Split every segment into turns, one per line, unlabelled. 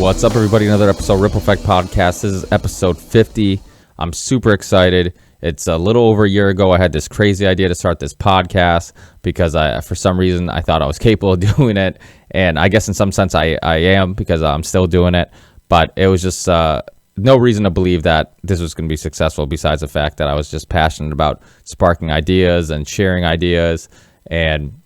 What's up, everybody? Another episode of Ripple Effect Podcast. This is episode 50. I'm super excited. It's a little over a year ago I had this crazy idea to start this podcast because for some reason I thought I was capable of doing it, and I guess in some sense I am, because I'm still doing it. But it was just no reason to believe that this was going to be successful, besides the fact that I was just passionate about sparking ideas and sharing ideas and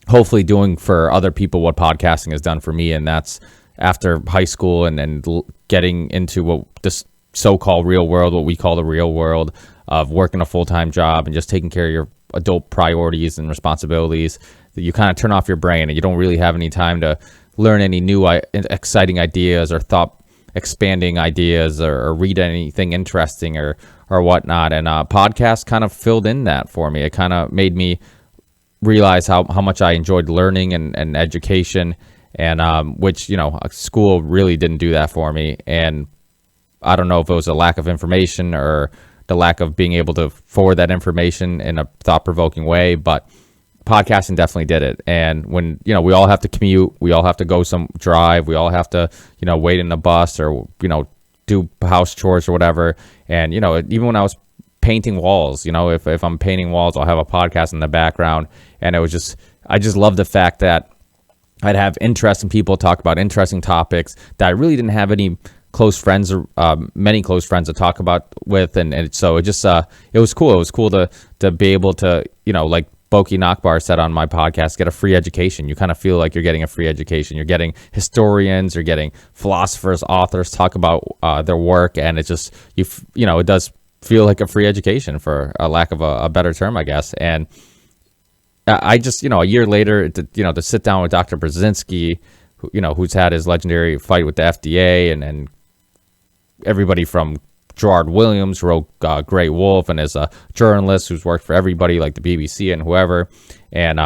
hopefully doing for other people what podcasting has done for me. And that's after high school and getting into what this so-called real world, what we call the real world, of working a full-time job and just taking care of your adult priorities and responsibilities, that you kind of turn off your brain and you don't really have any time to learn any new exciting ideas or thought expanding ideas or read anything interesting or whatnot. And podcast kind of filled in that for me. It kind of made me realize how much I enjoyed learning and education, and which, school really didn't do that for me. And I don't know if it was a lack of information or the lack of being able to forward that information in a thought-provoking way, but podcasting definitely did it. And when, we all have to commute, we all have to go some drive, we all have to, wait in the bus or, do house chores or whatever. And, even when I was painting walls, if I'm painting walls, I'll have a podcast in the background. And it was I just love the fact that I'd have interesting people talk about interesting topics that I really didn't have any close friends or many close friends to talk about with. And so it just, it was cool. It was cool to be able to, like Boki Nakbar said on my podcast, get a free education. You kind of feel like you're getting a free education. You're getting historians, you're getting philosophers, authors talk about their work. And it just, it does feel like a free education, for a lack of a better term, I guess. And I just, a year later, to sit down with Dr. Brzezinski, who's had his legendary fight with the FDA, and everybody from Gerard Williams, who wrote Grey Wolf, and is a journalist who's worked for everybody like the BBC and whoever, and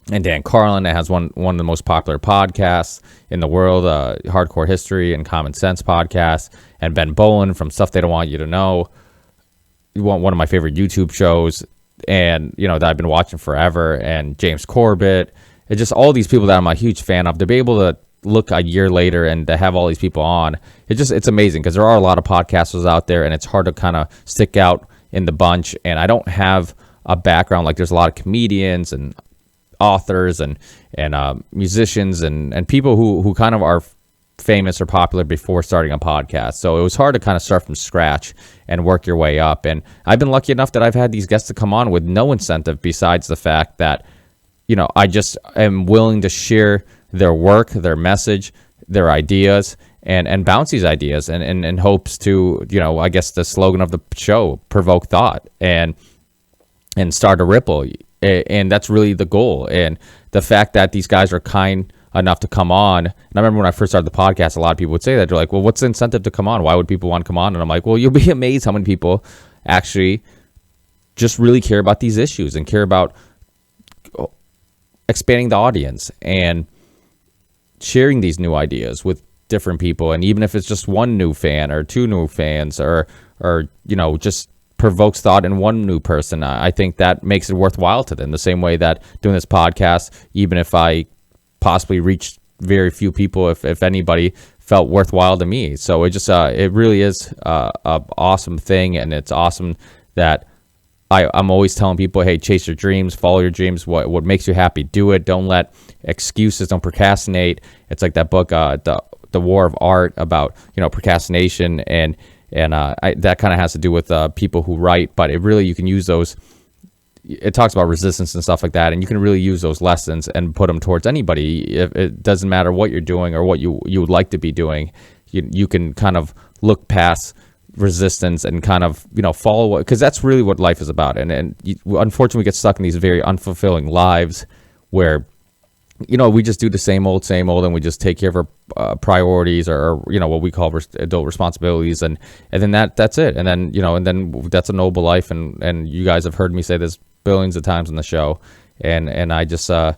Dan Carlin, that has one of the most popular podcasts in the world, Hardcore History and Common Sense podcast, and Ben Bolin from Stuff They Don't Want You to Know, one of my favorite YouTube shows, and that I've been watching forever, and James Corbett. It's just all these people that I'm a huge fan of. To be able to look a year later and to have all these people on, it's amazing, because there are a lot of podcasters out there, and it's hard to kind of stick out in the bunch. And I don't have a background like there's a lot of comedians and authors and musicians and people who kind of are famous or popular before starting a podcast. So it was hard to kind of start from scratch and work your way up. And I've been lucky enough that I've had these guests to come on with no incentive besides the fact that, I just am willing to share their work, their message, their ideas, and bounce these ideas and in hopes to, I guess the slogan of the show, provoke thought and start a ripple. And that's really the goal. And the fact that these guys are kind enough to come on. And I remember when I first started the podcast, a lot of people would say that. They're like, well, what's the incentive to come on? Why would people want to come on? And I'm like, well, you'll be amazed how many people actually just really care about these issues and care about expanding the audience and sharing these new ideas with different people. And even if it's just one new fan or two new fans or just provokes thought in one new person, I think that makes it worthwhile to them. The same way that doing this podcast, even if I possibly reached very few people, if anybody, felt worthwhile to me. So it just it really is a awesome thing, and it's awesome that I'm always telling people, hey, chase your dreams, follow your dreams. What makes you happy, do it. Don't let excuses, don't procrastinate. It's like that book, the War of Art, about procrastination, and that kind of has to do with people who write. But it really, you can use those. It talks about resistance and stuff like that, and you can really use those lessons and put them towards anybody. It doesn't matter what you're doing or what you would like to be doing. You can kind of look past resistance and kind of follow, because that's really what life is about. And unfortunately, we get stuck in these very unfulfilling lives where we just do the same old, and we just take care of our priorities or what we call adult responsibilities, and then that's it. And then and then that's a noble life. And you guys have heard me say this billions of times on the show, and I just I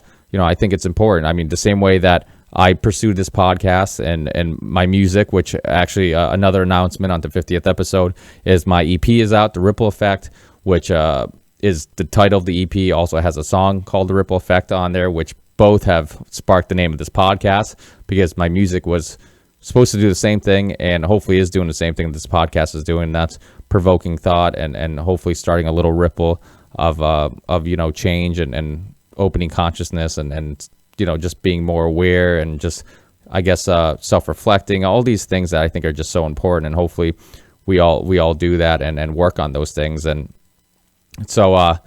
think it's important. I mean, the same way that I pursued this podcast and my music, which actually another announcement on the 50th episode is my EP is out, The Ripple Effect, which is the title of the EP. Also has a song called The Ripple Effect on there, which both have sparked the name of this podcast, because my music was supposed to do the same thing, and hopefully is doing the same thing this podcast is doing. That's provoking thought and hopefully starting a little ripple of change and opening consciousness and just being more aware and just, I guess, self-reflecting, all these things that I think are just so important. And hopefully we all do that and work on those things. And so,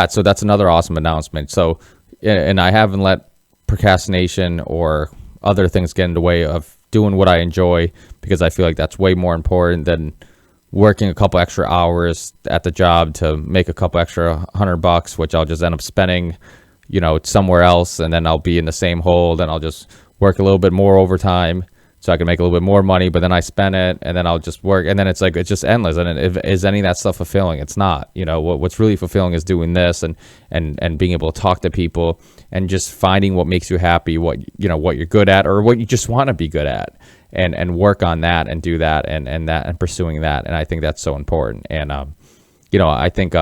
so that's another awesome announcement. So, and I haven't let procrastination or other things get in the way of doing what I enjoy, because I feel like that's way more important than working a couple extra hours at the job to make a couple extra $100, which I'll just end up spending, somewhere else. And then I'll be in the same hole. Then I'll just work a little bit more overtime so I can make a little bit more money, but then I spend it, and then I'll just work, and then it's just endless. And is any of that stuff fulfilling? It's not. What's really fulfilling is doing this and being able to talk to people and just finding what makes you happy, what you're good at, or what you just want to be good at, and work on that and do that and pursuing that. And I think that's so important. And I think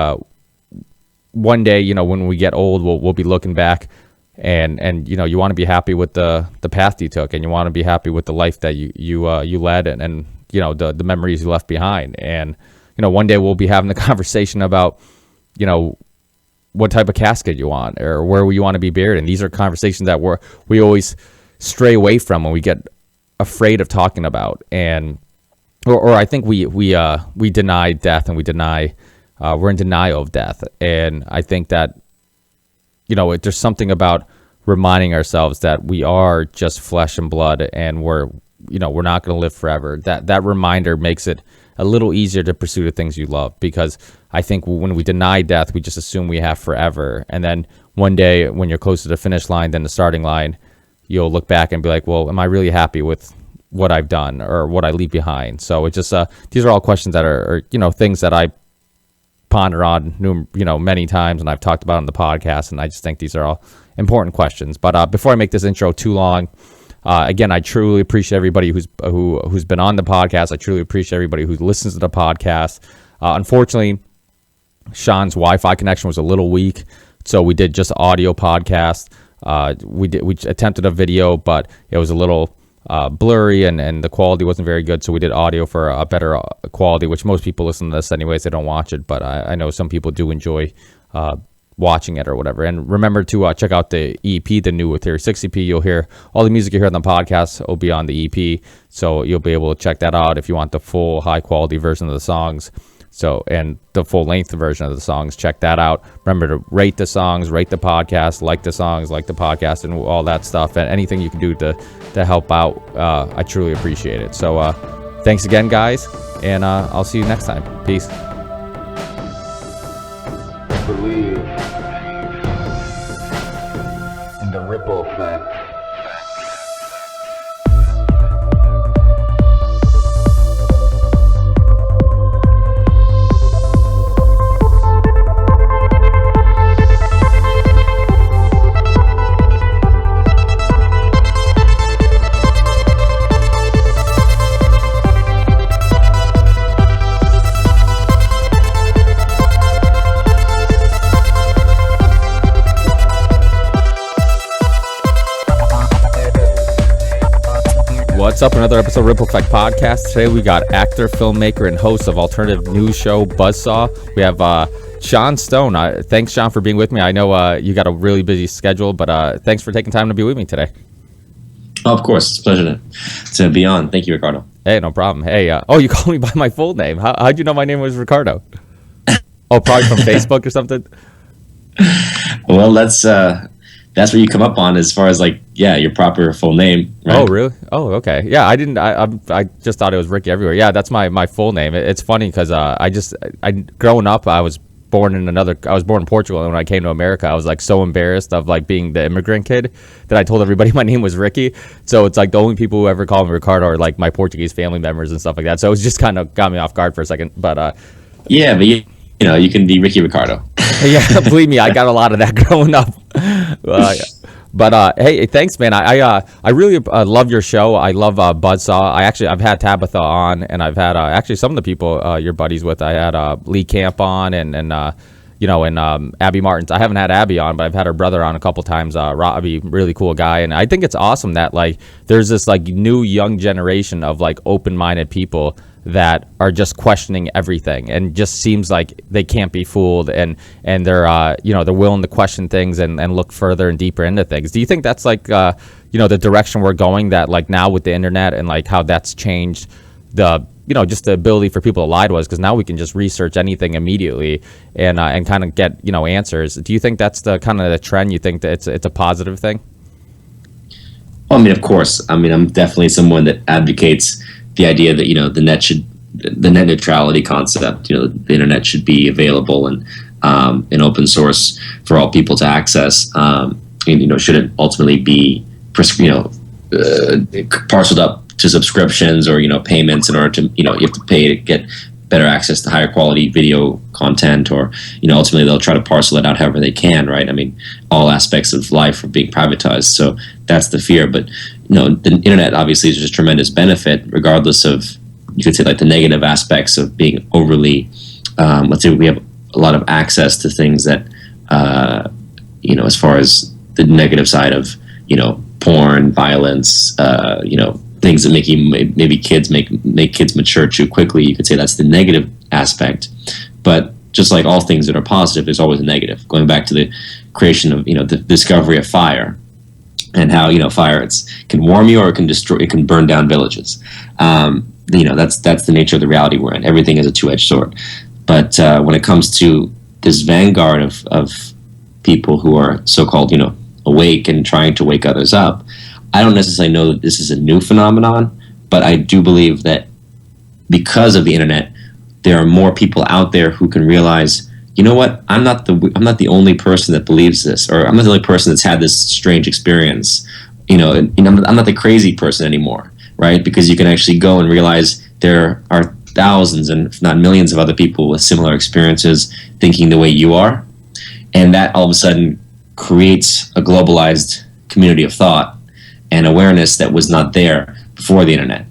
one day, when we get old, we'll be looking back. And you want to be happy with the path you took, and you want to be happy with the life that you led, and the memories you left behind. And one day we'll be having the conversation about what type of casket you want, or where you want to be buried. And these are conversations that we always stray away from when we get afraid of talking about, or I think we deny death, and we're in denial of death. And I think that there's something about reminding ourselves that we are just flesh and blood, and we're not going to live forever. That reminder makes it a little easier to pursue the things you love, because I think when we deny death, we just assume we have forever. And then one day when you're closer to the finish line than the starting line, you'll look back and be like, well, am I really happy with what I've done or what I leave behind? So it's just, these are all questions that are things that I ponder on many times, and I've talked about on the podcast, and I just think these are all important questions. But before I make this intro too long, again, I truly appreciate everybody who's been on the podcast. I truly appreciate everybody who listens to the podcast. Unfortunately, Sean's Wi-Fi connection was a little weak, so we did just audio podcast. We attempted a video, but it was a little blurry, and the quality wasn't very good, so we did audio for a better quality, which most people listen to this anyways. They don't watch it, but I know some people do enjoy watching it or whatever. And remember to check out the EP, the new Ethereum 60p. You'll hear all the music you hear on the podcast will be on the EP, so you'll be able to check that out if you want the full high quality version of the songs. So, and the full length version of the songs, check that out. Remember to rate the songs, rate the podcast, like the songs, like the podcast, and all that stuff. And anything you can do to help out, I truly appreciate it. So thanks again, guys, and I'll see you next time. Peace.
Believe in the ripple effect.
What's up? Another episode of Ripple Effect Podcast. Today we got actor, filmmaker, and host of alternative news show Buzzsaw. We have Sean Stone. Thanks, Sean, for being with me. I know you got a really busy schedule, but thanks for taking time to be with me today.
Oh, of course. It's a pleasure to be on. Thank you, Ricardo.
Hey, no problem. Hey, you called me by my full name. How'd you know my name was Ricardo? Oh, probably from Facebook or something?
Well, that's what you come up on as far as your proper full name, right?
Oh, really? Oh, okay. Yeah, I just thought it was Ricky everywhere. Yeah, that's my full name. It's funny because growing up, I was born in Portugal, and when I came to America, I was so embarrassed of being the immigrant kid that I told everybody my name was Ricky. So it's the only people who ever call me Ricardo are my Portuguese family members and stuff like that. So it was just kind of got me off guard for a second. But
yeah, but you can be Ricky Ricardo.
Yeah, believe me, I got a lot of that growing up. But hey, thanks, man. I really love your show. I love Buzzsaw. I've had Tabitha on, and I've had actually some of the people you're buddies with. I had Lee Camp on, and and Abby Martins. I haven't had Abby on, but I've had her brother on a couple times. Robbie, really cool guy, and I think it's awesome that like there's this like new young generation of like open-minded people that are just questioning everything, and just seems like they can't be fooled, and they're they're willing to question things and look further and deeper into things. Do you think that's like the direction we're going, that like now with the internet and like how that's changed the just the ability for people to lie to us, because now we can just research anything immediately and kind of get answers? Do you think that's the kind of the trend? You think that it's a positive thing?
Well, I mean, of course. I mean, I'm definitely someone that advocates the idea that the net neutrality concept. The internet should be available and in open source for all people to access. And shouldn't ultimately be parceled up to subscriptions or payments in order to you have to pay to get better access to higher quality video content, or ultimately they'll try to parcel it out however they can, right? I mean, all aspects of life are being privatized, so that's the fear. But the internet obviously is just a tremendous benefit, regardless of, you could say, like the negative aspects of being overly let's say we have a lot of access to things that as far as the negative side of porn, violence, things that maybe kids make kids mature too quickly. You could say that's the negative aspect. But just like all things that are positive, there's always a negative. Going back to the creation of the discovery of fire, and how fire can warm you, or it can destroy, it can burn down villages. That's the nature of the reality we're in. Everything is a two-edged sword. But when it comes to this vanguard of people who are so-called awake and trying to wake others up, I don't necessarily know that this is a new phenomenon, but I do believe that because of the internet, there are more people out there who can realize, what, I'm not the only person that believes this, or I'm not the only person that's had this strange experience. I'm not the crazy person anymore, right? Because you can actually go and realize there are thousands, and if not millions, of other people with similar experiences thinking the way you are, and that all of a sudden creates a globalized community of thought and awareness that was not there before the internet.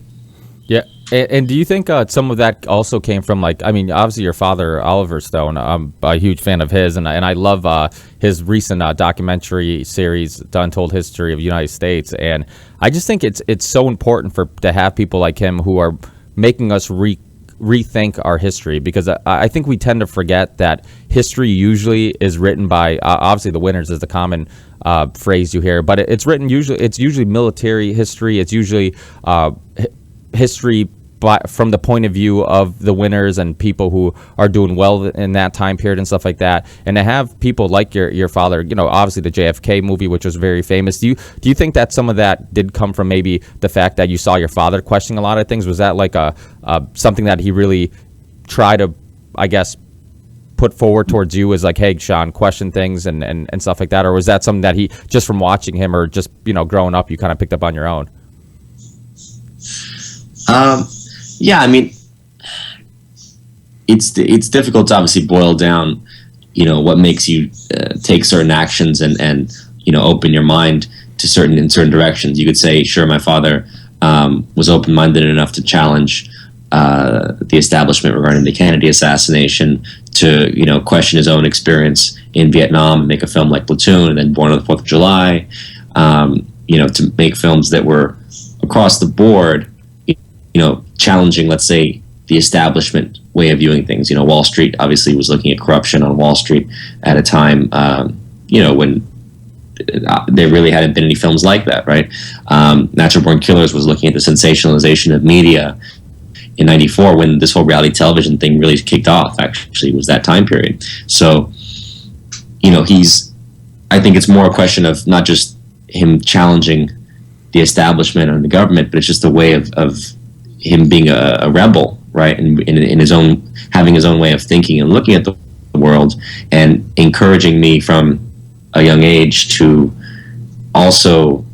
Yeah. And do you think some of that also came from, like, I mean, obviously your father, Oliver Stone, I'm a huge fan of his, and I love his recent documentary series, The Untold History of the United States. And I just think it's so important to have people like him who are making us rethink our history, because I think we tend to forget that history usually is written by obviously the winners is the common phrase you hear, but it's usually military history. It's usually history from the point of view of the winners and people who are doing well in that time period and stuff like that. And to have people like your father, obviously the JFK movie, which was very famous. Do you think that some of that did come from maybe the fact that you saw your father questioning a lot of things? Was that like something that he really tried to, I guess, put forward towards you as like, hey, Sean, question things and stuff like that? Or was that something that he, just from watching him or just, growing up, you kind of picked up on your own?
Yeah, I mean, it's difficult to obviously boil down, what makes you take certain actions and open your mind to certain directions. You could say, sure, my father was open-minded enough to challenge the establishment regarding the Kennedy assassination, to question his own experience in Vietnam and make a film like Platoon, and then Born on the 4th of July. To make films that were across the board, challenging, let's say, the establishment way of viewing things. Wall Street obviously was looking at corruption on Wall Street at a time, when there really hadn't been any films like that, right? Natural Born Killers was looking at the sensationalization of media in '94, when this whole reality television thing really kicked off. Actually, was that time period. So, I think it's more a question of not just him challenging the establishment and the government, but it's just a way of him being a rebel, right? And in his own, having his own way of thinking and looking at the world, and encouraging me from a young age to also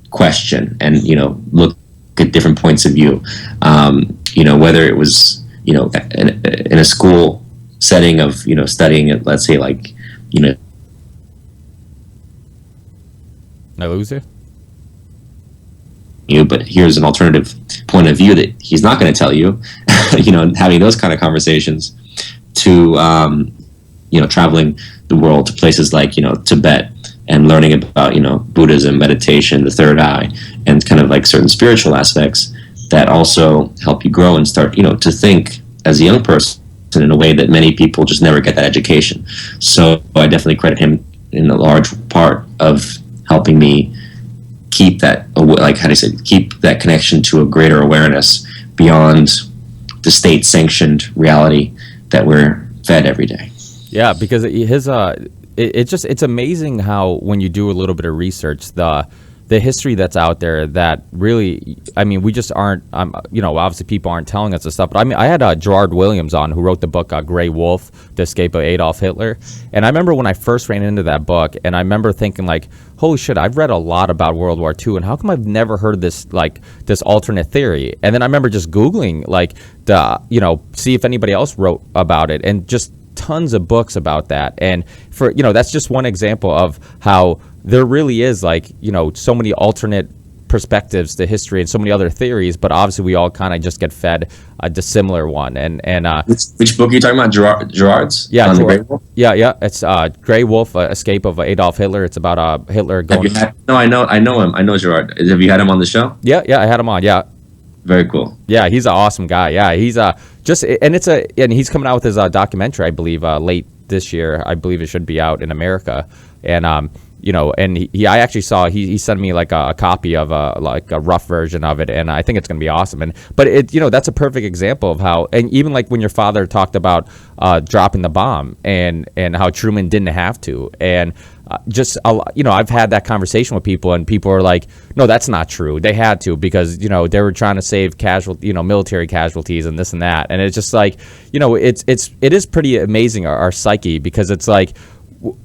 question and, look at different points of view. Whether it was, in a school setting of, studying it, let's say, like, Did
I lose
you? But here's an alternative point of view that he's not going to tell you, having those kind of conversations, to traveling the world to places like Tibet and learning about Buddhism, meditation, the third eye, and kind of like certain spiritual aspects that also help you grow and start to think as a young person in a way that many people just never get that education. So I definitely credit him in a large part of helping me keep that, like, how do you say, keep that connection to a greater awareness beyond the state-sanctioned reality that we're fed every day.
Yeah, because it's amazing how when you do a little bit of research, the history that's out there that really, I mean, we just aren't, obviously people aren't telling us this stuff, but I mean, I had Gerard Williams on, who wrote the book Grey Wolf, The Escape of Adolf Hitler. And I remember when I first ran into that book, and I remember thinking like, holy shit, I've read a lot about World War II, and how come I've never heard this alternate theory? And then I remember just Googling, like, see if anybody else wrote about it, and just tons of books about that. And for, that's just one example of how there really is, like, so many alternate perspectives to history and so many other theories, but obviously we all kind of just get fed a dissimilar one. And
which book are you talking about? Gerard's?
Yeah, yeah. It's Grey Wolf, Escape of Adolf Hitler. It's about Hitler going.
I know him. I know Gerard. Have you had him on the show?
Yeah, I had him on. Yeah.
Very cool.
Yeah, he's an awesome guy. Yeah, he's and he's coming out with his documentary, I believe, late this year. I believe it should be out in America. And I actually saw, he sent me like a copy of like a rough version of it, and I think it's going to be awesome. But that's a perfect example of how, and even like when your father talked about dropping the bomb and how Truman didn't have to, and I've had that conversation with people, and people are like, no, that's not true. They had to, because they were trying to save military casualties and this and that. And it's just like, it is pretty amazing, our psyche, because it's like,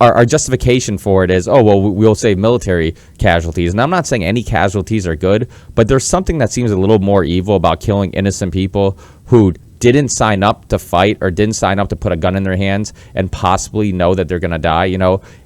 our justification for it is, oh, well, we'll save military casualties. And I'm not saying any casualties are good, but there's something that seems a little more evil about killing innocent people who didn't sign up to fight or didn't sign up to put a gun in their hands and possibly know that they're going to die,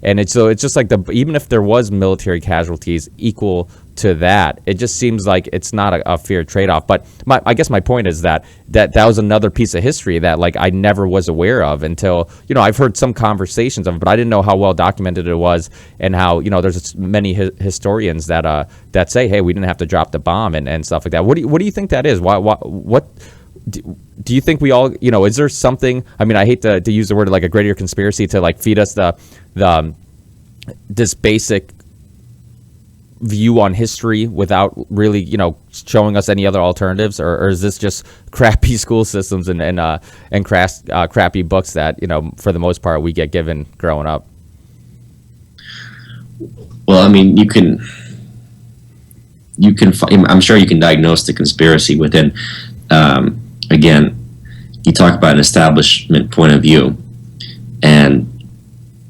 And it's just like even if there was military casualties equal to that, it just seems like it's not a fair trade-off. But I guess my point is that was another piece of history that, like, I never was aware of until, I've heard some conversations of it, but I didn't know how well documented it was, and how, there's many historians that say, hey, we didn't have to drop the bomb and stuff like that. What do you think that is? What do you think we all, is there something, I mean, I hate to use the word like a greater conspiracy to like feed us this basic view on history without really, showing us any other alternatives, or is this just crappy school systems and crappy books that, for the most part we get given growing up?
Well, I mean, I'm sure you can diagnose the conspiracy within, again, you talk about an establishment point of view, and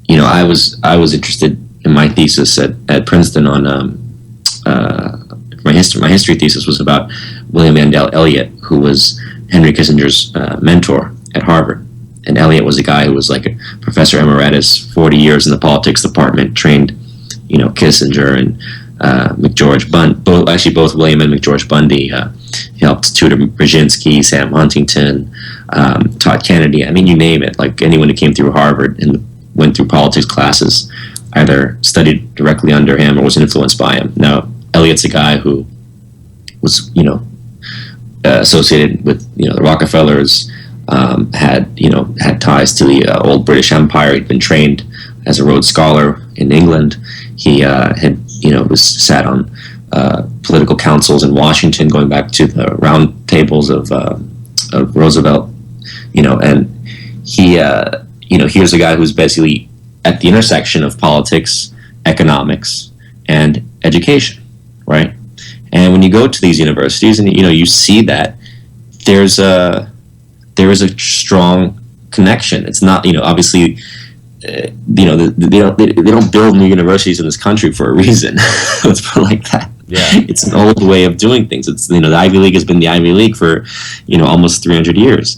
I was interested in my thesis at Princeton on my history thesis was about William Mandel Elliott, who was Henry Kissinger's mentor at Harvard. And Elliott was a guy who was like a professor emeritus, 40 years in the politics department, trained Kissinger and McGeorge Bundy, both William and McGeorge Bundy. He helped tutor Brzezinski, Sam Huntington, Todd Kennedy. I mean, you name it. Like, anyone who came through Harvard and went through politics classes either studied directly under him or was influenced by him. Now, Elliott's a guy who was, associated with, the Rockefellers, had ties to the old British Empire. He'd been trained as a Rhodes Scholar in England. He was sat on political councils in Washington, going back to the round tables of Roosevelt, and he, here's a guy who's basically at the intersection of politics, economics, and education, right? And when you go to these universities, and you see that there is a strong connection. It's not, obviously, they don't build new universities in this country for a reason. Let's put it like that.
Yeah,
it's an old way of doing things. It's the Ivy League has been the Ivy League for almost 300 years,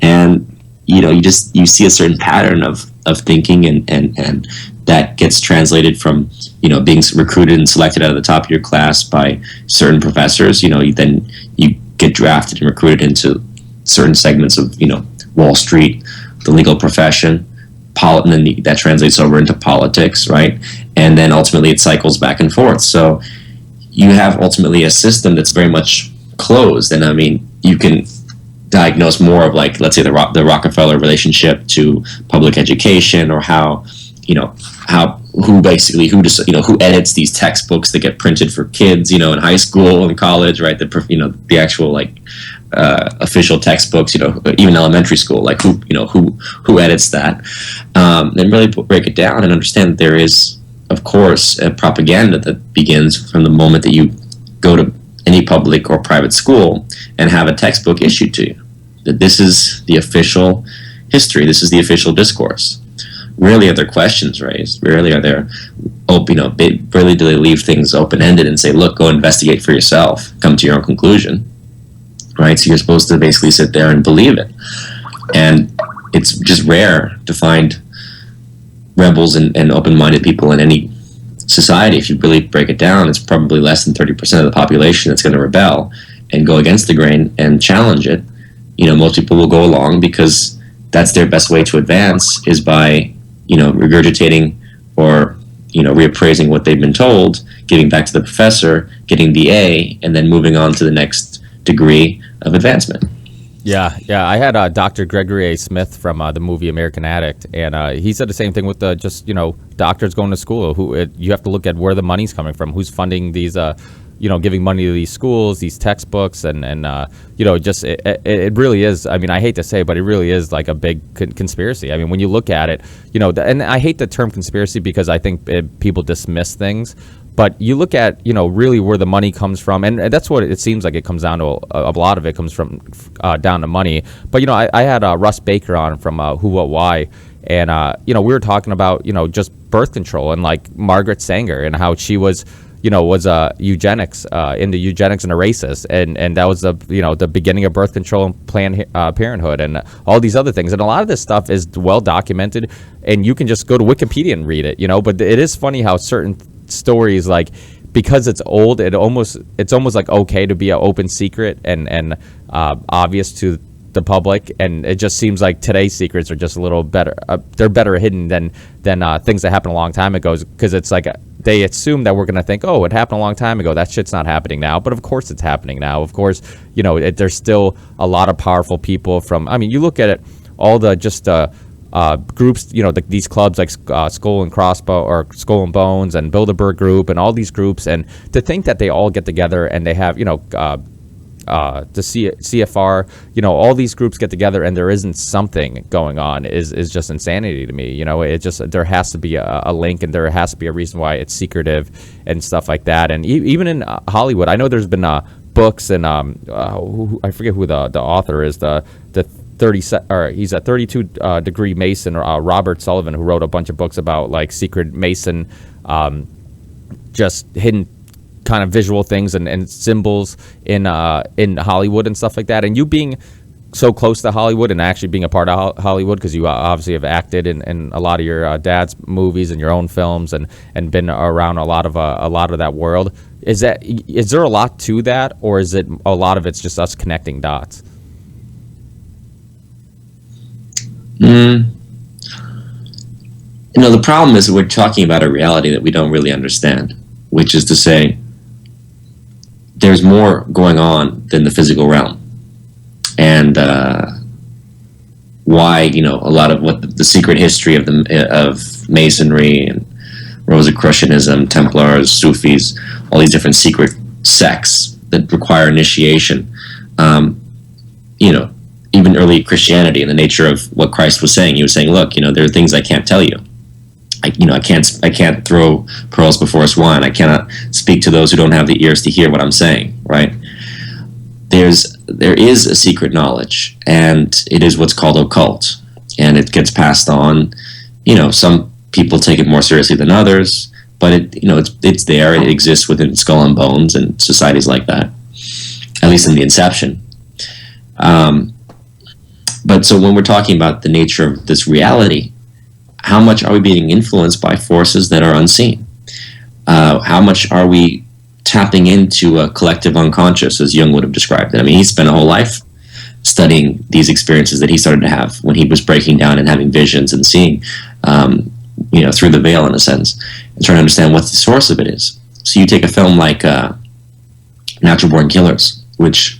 and you see a certain pattern of thinking, and that gets translated from being recruited and selected out of the top of your class by certain professors. Then you get drafted and recruited into certain segments of Wall Street, the legal profession, and then that translates over into politics, right? And then ultimately it cycles back and forth. So you have ultimately a system that's very much closed. And I mean, you can diagnose more of, like, let's say the Rockefeller relationship to public education, or how who edits these textbooks that get printed for kids, in high school and college, right? The actual, like, official textbooks, even elementary school, like who edits that, and really break it down and understand that there is, of course, a propaganda that begins from the moment that you go to any public or private school and have a textbook issued to you. That this is the official history, this is the official discourse. Rarely are there questions raised. Rarely are there, rarely do they leave things open-ended and say, look, go investigate for yourself, come to your own conclusion, right? So you're supposed to basically sit there and believe it. And it's just rare to find rebels and open-minded people in any society. If you really break it down, it's probably less than 30% of the population that's going to rebel and go against the grain and challenge it. Most people will go along because that's their best way to advance, is by regurgitating or reappraising what they've been told, giving back to the professor, getting the A, and then moving on to the next degree of advancement.
Yeah. I had Dr. Gregory A. Smith from the movie American Addict, and he said the same thing with doctors going to school. You have to look at where the money's coming from, who's funding these, giving money to these schools, these textbooks, and it really is. I mean, I hate to say, but it really is like a big conspiracy. I mean, when you look at it, and I hate the term conspiracy because I think people dismiss things. But you look at, really where the money comes from, and that's what it seems like it comes down to. A lot of it comes from down to money. But, I had Russ Baker on from Who, What, Why, and, we were talking about, just birth control, and like Margaret Sanger, and how she was eugenics, into eugenics, and a racist, and that was the beginning of birth control and Planned Parenthood and all these other things. And a lot of this stuff is well documented, and you can just go to Wikipedia and read it, But it is funny how certain stories, like, because it's old, it's almost like okay to be an open secret and obvious to the public, and it just seems like today's secrets are just a little better. They're better hidden than things that happened a long time ago, because it's like they assume that we're going to think, oh, it happened a long time ago, that shit's not happening now. But of course it's happening now. Of course, there's still a lot of powerful people from, I mean, you look at it, all the just groups, these clubs like Skull and Crossbow, or Skull and Bones, and Bilderberg Group, and all these groups, and to think that they all get together and they have, the CFR, all these groups get together and there isn't something going on is just insanity to me. It just, there has to be a link, and there has to be a reason why it's secretive and stuff like that. And even in Hollywood, I know there's been books, and I forget who the author is, the 30 or he's a 32 degree Mason, Robert Sullivan, who wrote a bunch of books about like secret Mason, just hidden kind of visual things and symbols in Hollywood and stuff like that. And you being so close to Hollywood and actually being a part of Hollywood, because you obviously have acted in a lot of your dad's movies and your own films, and been around a lot of that world. Is there a lot to that, or is it a lot of it's just us connecting dots?
The problem is that we're talking about a reality that we don't really understand, which is to say, there's more going on than the physical realm. And why, a lot of what the secret history of Masonry and Rosicrucianism, Templars, Sufis, all these different secret sects that require initiation, even early Christianity, and the nature of what Christ was saying. He was saying, look, there are things I can't tell you. I can't throw pearls before swine. I cannot speak to those who don't have the ears to hear what I'm saying, right? There is a secret knowledge, and it is what's called occult, and it gets passed on. Some people take it more seriously than others, but it's there. It exists within Skull and Bones and societies like that, at least in the inception. But so when we're talking about the nature of this reality, how much are we being influenced by forces that are unseen? How much are we tapping into a collective unconscious, as Jung would have described it? I mean, he spent a whole life studying these experiences that he started to have when he was breaking down and having visions and seeing through the veil in a sense, and trying to understand what the source of it is. So you take a film like Natural Born Killers, which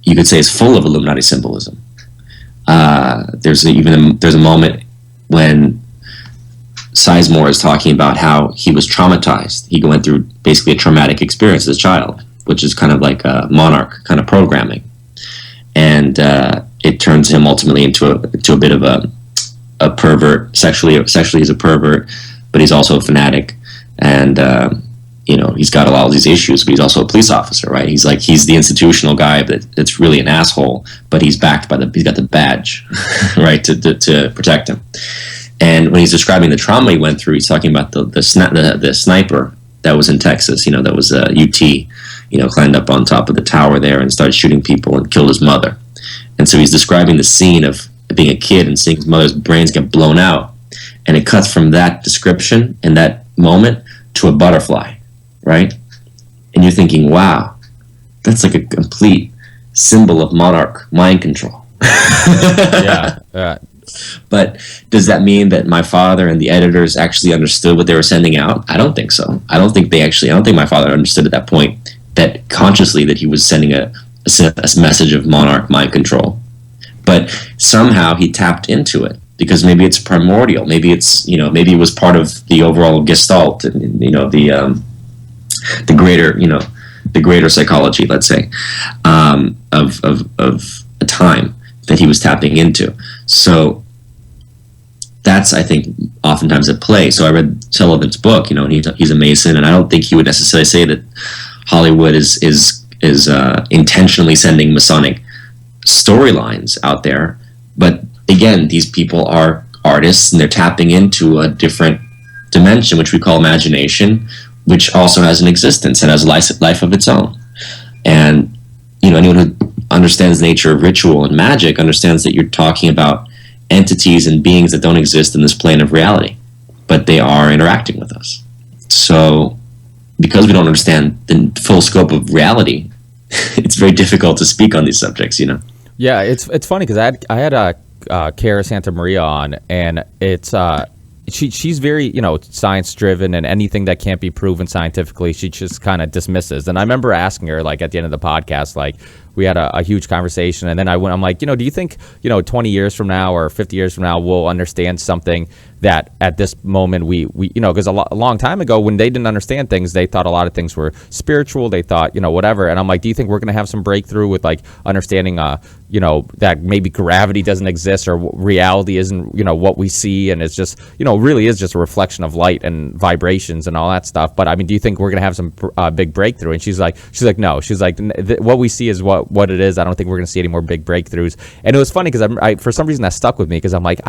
you could say is full of Illuminati symbolism. There's a moment when Sizemore is talking about how he was traumatized. He went through basically a traumatic experience as a child, which is kind of like a monarch kind of programming, and it turns him ultimately into a bit of a pervert. Sexually, he's a pervert, but he's also a fanatic, and he's got a lot of these issues. But he's also a police officer, right? He's the institutional guy that's really an asshole, but he's backed by he's got the badge, right, to protect him. And when he's describing the trauma he went through, he's talking about the sniper that was in Texas, that was UT, climbed up on top of the tower there and started shooting people and killed his mother. And so he's describing the scene of being a kid and seeing his mother's brains get blown out. And it cuts from that description and that moment to a butterfly, right? And you're thinking, wow, that's like a complete symbol of monarch mind control.
Yeah.
But does that mean that my father and the editors actually understood what they were sending out? I don't think so. I don't think my father understood at that point that consciously that he was sending a message of monarch mind control. But somehow he tapped into it because maybe it's primordial. Maybe it's, maybe it was part of the overall gestalt and, the greater psychology, let's say, of a time that he was tapping into. So that's, I think, oftentimes at play. So I read Sullivan's book, and he's a Mason, and I don't think he would necessarily say that Hollywood is intentionally sending Masonic storylines out there. But again, these people are artists, and they're tapping into a different dimension, which we call imagination, which also has an existence and has a life of its own. And anyone who understands the nature of ritual and magic understands that you're talking about entities and beings that don't exist in this plane of reality, but they are interacting with us. So because we don't understand the full scope of reality, it's very difficult to speak on these subjects,
Yeah, it's funny because I had Cara Santa Maria on, and it's she's very science driven, and anything that can't be proven scientifically she just kind of dismisses. And I remember asking her, like, at the end of the podcast, like, we had a huge conversation, and then I'm like, do you think 20 years from now or 50 years from now we'll understand something that at this moment we because a long time ago, when they didn't understand things, they thought a lot of things were spiritual, they thought whatever. And I'm like, do you think we're going to have some breakthrough with, like, understanding that maybe gravity doesn't exist, or reality isn't what we see, and it's just really is just a reflection of light and vibrations and all that stuff? But I mean, do you think we're going to have some big breakthrough? And she's like no, she's like, what we see is what it is. I don't think we're going to see any more big breakthroughs. And it was funny because I for some reason that stuck with me, because I'm like,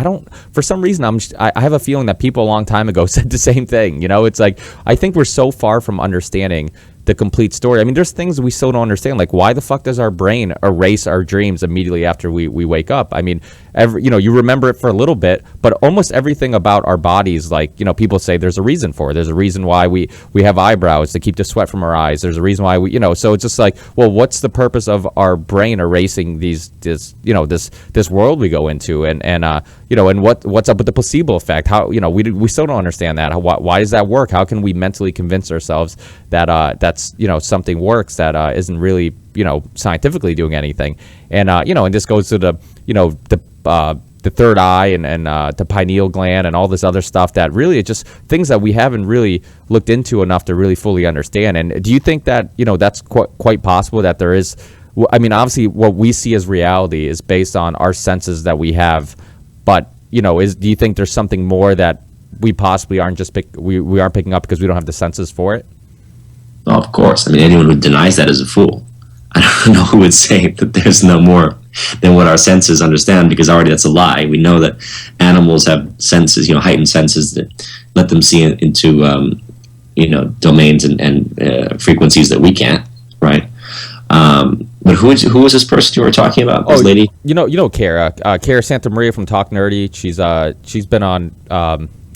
for some reason I have a feeling that people a long time ago said the same thing. It's like, I think we're so far from understanding the complete story. I mean, there's things we still don't understand, like, why the fuck does our brain erase our dreams immediately after we wake up? I mean, you remember it for a little bit, but almost everything about our bodies, like, people say there's a reason for it. There's a reason why we have eyebrows, to keep the sweat from our eyes. There's a reason why so it's just like, well, what's the purpose of our brain erasing this world we go into, and what's up with the placebo effect? How, we still don't understand that. Why does that work? How can we mentally convince ourselves that that's something works that isn't really scientifically doing anything? And and this goes to the third eye and the pineal gland and all this other stuff that really it's just things that we haven't really looked into enough to really fully understand. And do you think that that's quite possible that there is? I mean, obviously, what we see as reality is based on our senses that we have, but do you think there's something more that we possibly aren't we aren't picking up because we don't have the senses for it?
Well, of course. I mean, anyone who denies that is a fool. I don't know who would say that there's no more than what our senses understand, because already that's a lie. We know that animals have senses, heightened senses that let them see into, domains and frequencies that we can't, right? But who was this person you were talking about? This lady?
Cara Santa Maria from Talk Nerdy. She's been on.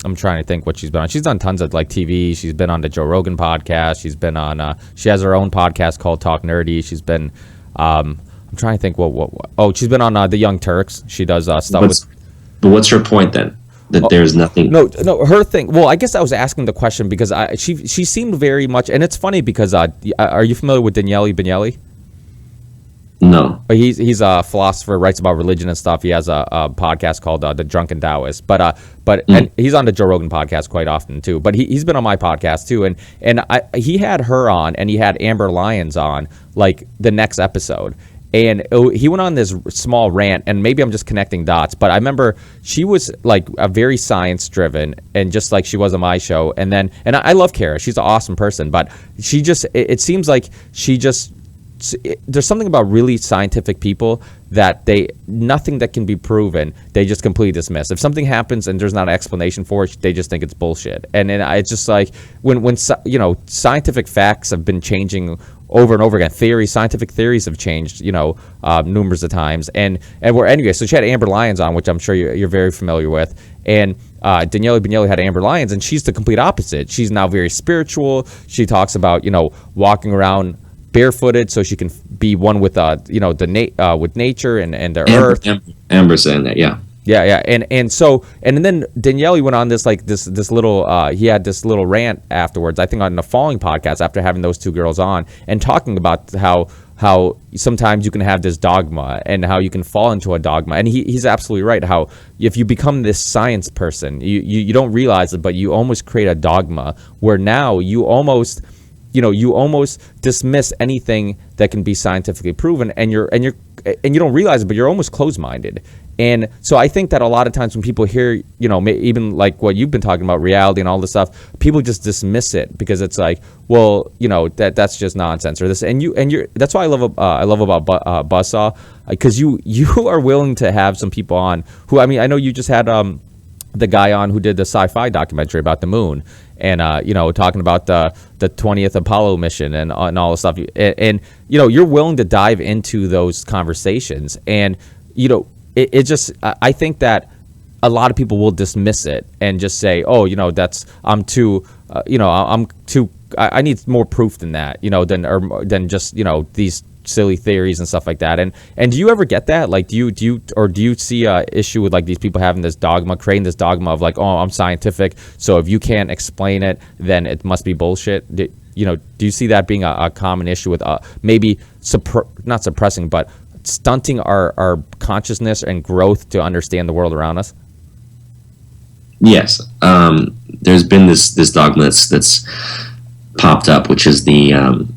I'm trying to think what she's been on. She's done tons of, like, TV. She's been on the Joe Rogan podcast. She's been on. She has her own podcast called Talk Nerdy. She's been. I'm trying to think what. Oh, she's been on the Young Turks. She does stuff with.
But what's her point then? that there's nothing.
No, her thing. Well, I guess I was asking the question because she seemed very much, and it's funny because are you familiar with Daniele Vignelli?
No.
He's a philosopher, writes about religion and stuff. He has a podcast called The Drunken Taoist, and he's on the Joe Rogan podcast quite often too. But he's been on my podcast too, and he had her on, and he had Amber Lyons on like the next episode. And he went on this small rant, and maybe I'm just connecting dots, but I remember she was like a very science driven, and just like she was on my show. And I love Kara; she's an awesome person, but she just it seems like she just. There's something about really scientific people that nothing that can be proven, they just completely dismiss. If something happens and there's not an explanation for it, they just think it's bullshit. And it's just like when scientific facts have been changing over and over again. Scientific theories have changed, numerous of times. And anyway, so she had Amber Lyons on, which I'm sure you're very familiar with. And Daniele Vignelli had Amber Lyons, and she's the complete opposite. She's now very spiritual. She talks about, walking around barefooted so she can be one with with nature and the earth.
Amber saying that, yeah.
And then Daniele went on this little he had this little rant afterwards, I think on the following podcast after having those two girls on, and talking about how sometimes you can have this dogma and how you can fall into a dogma. And he's absolutely right, how if you become this science person, you don't realize it, but you almost create a dogma where now you almost dismiss anything that can be scientifically proven, and you don't realize it, but you're almost closed-minded. And so I think that a lot of times when people hear, even like what you've been talking about, reality and all this stuff, people just dismiss it because it's like, well, that's just nonsense or this. And you're that's why I love about Buzzsaw, because you are willing to have some people on who, I know you just had the guy on who did the sci-fi documentary about the moon. And talking about the 20th Apollo mission and all the stuff, and you're willing to dive into those conversations, and it just, I think that a lot of people will dismiss it and just say, oh, I need more proof than that, than just these silly theories and stuff like that. And do you ever get that? Like, do you see a issue with like these people having this dogma, creating this dogma of like, oh, I'm scientific, so if you can't explain it, then it must be bullshit? Do you see that being a common issue with maybe not suppressing, but stunting our consciousness and growth to understand the world around us?
Yes. There's been this dogma that's popped up, which is the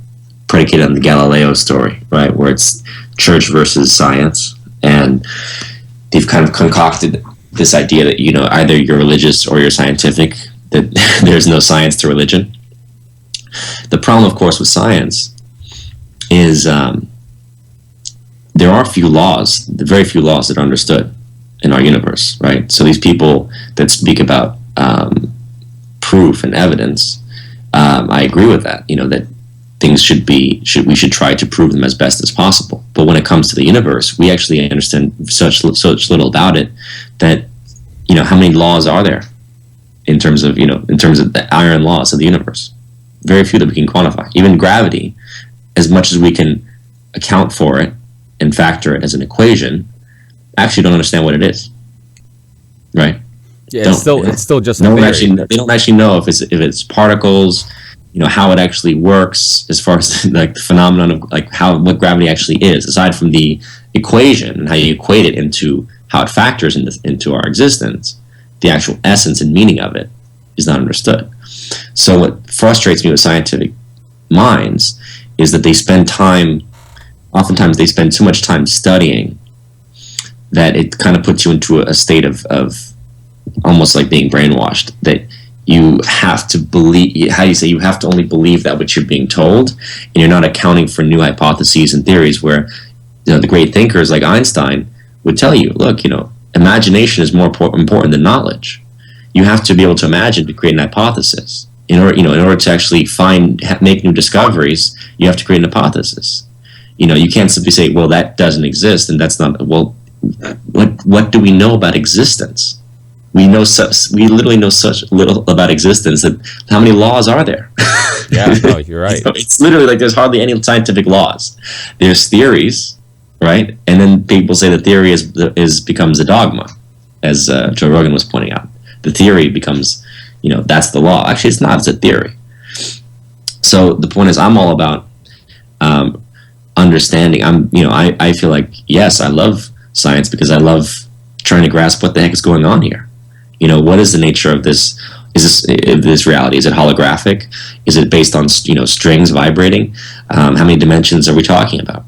predicated on the Galileo story, right, where it's church versus science, and they've kind of concocted this idea that either you're religious or you're scientific, that there's no science to religion. The problem, of course, with science is there are very few laws that are understood in our universe, right? So these people that speak about proof and evidence, I agree with that, that things we should try to prove them as best as possible. But when it comes to the universe, we actually understand such little about it that, how many laws are there in terms of the iron laws of the universe? Very few that we can quantify. Even gravity, as much as we can account for it and factor it as an equation, actually don't understand what it is, right?
Yeah, it's still just
they don't actually know if it's particles, how it actually works as far as like the phenomenon of like what gravity actually is, aside from the equation and how you equate it into how it factors into our existence. The actual essence and meaning of it is not understood. So what frustrates me with scientific minds is that oftentimes they spend too much time studying that it kind of puts you into a state of almost like being brainwashed, that you have to believe, you have to only believe that which you're being told, and you're not accounting for new hypotheses and theories where, the great thinkers like Einstein would tell you, look, imagination is more important than knowledge. You have to be able to imagine to create an hypothesis. In order to actually make new discoveries, you have to create an hypothesis. You can't simply say, well, that doesn't exist, and that's not, well, what do we know about existence? We literally know such little about existence that how many laws are there?
Yeah, no, you're right.
It's literally like there's hardly any scientific laws. There's theories, right? And then people say the theory becomes a dogma, as Joe Rogan was pointing out. the theory becomes, that's the law. Actually, it's not. It's a theory. So the point is, I'm all about understanding. I feel like, yes, I love science because I love trying to grasp what the heck is going on here. What is the nature of this? Is this reality? Is it holographic? Is it based on strings vibrating? How many dimensions are we talking about?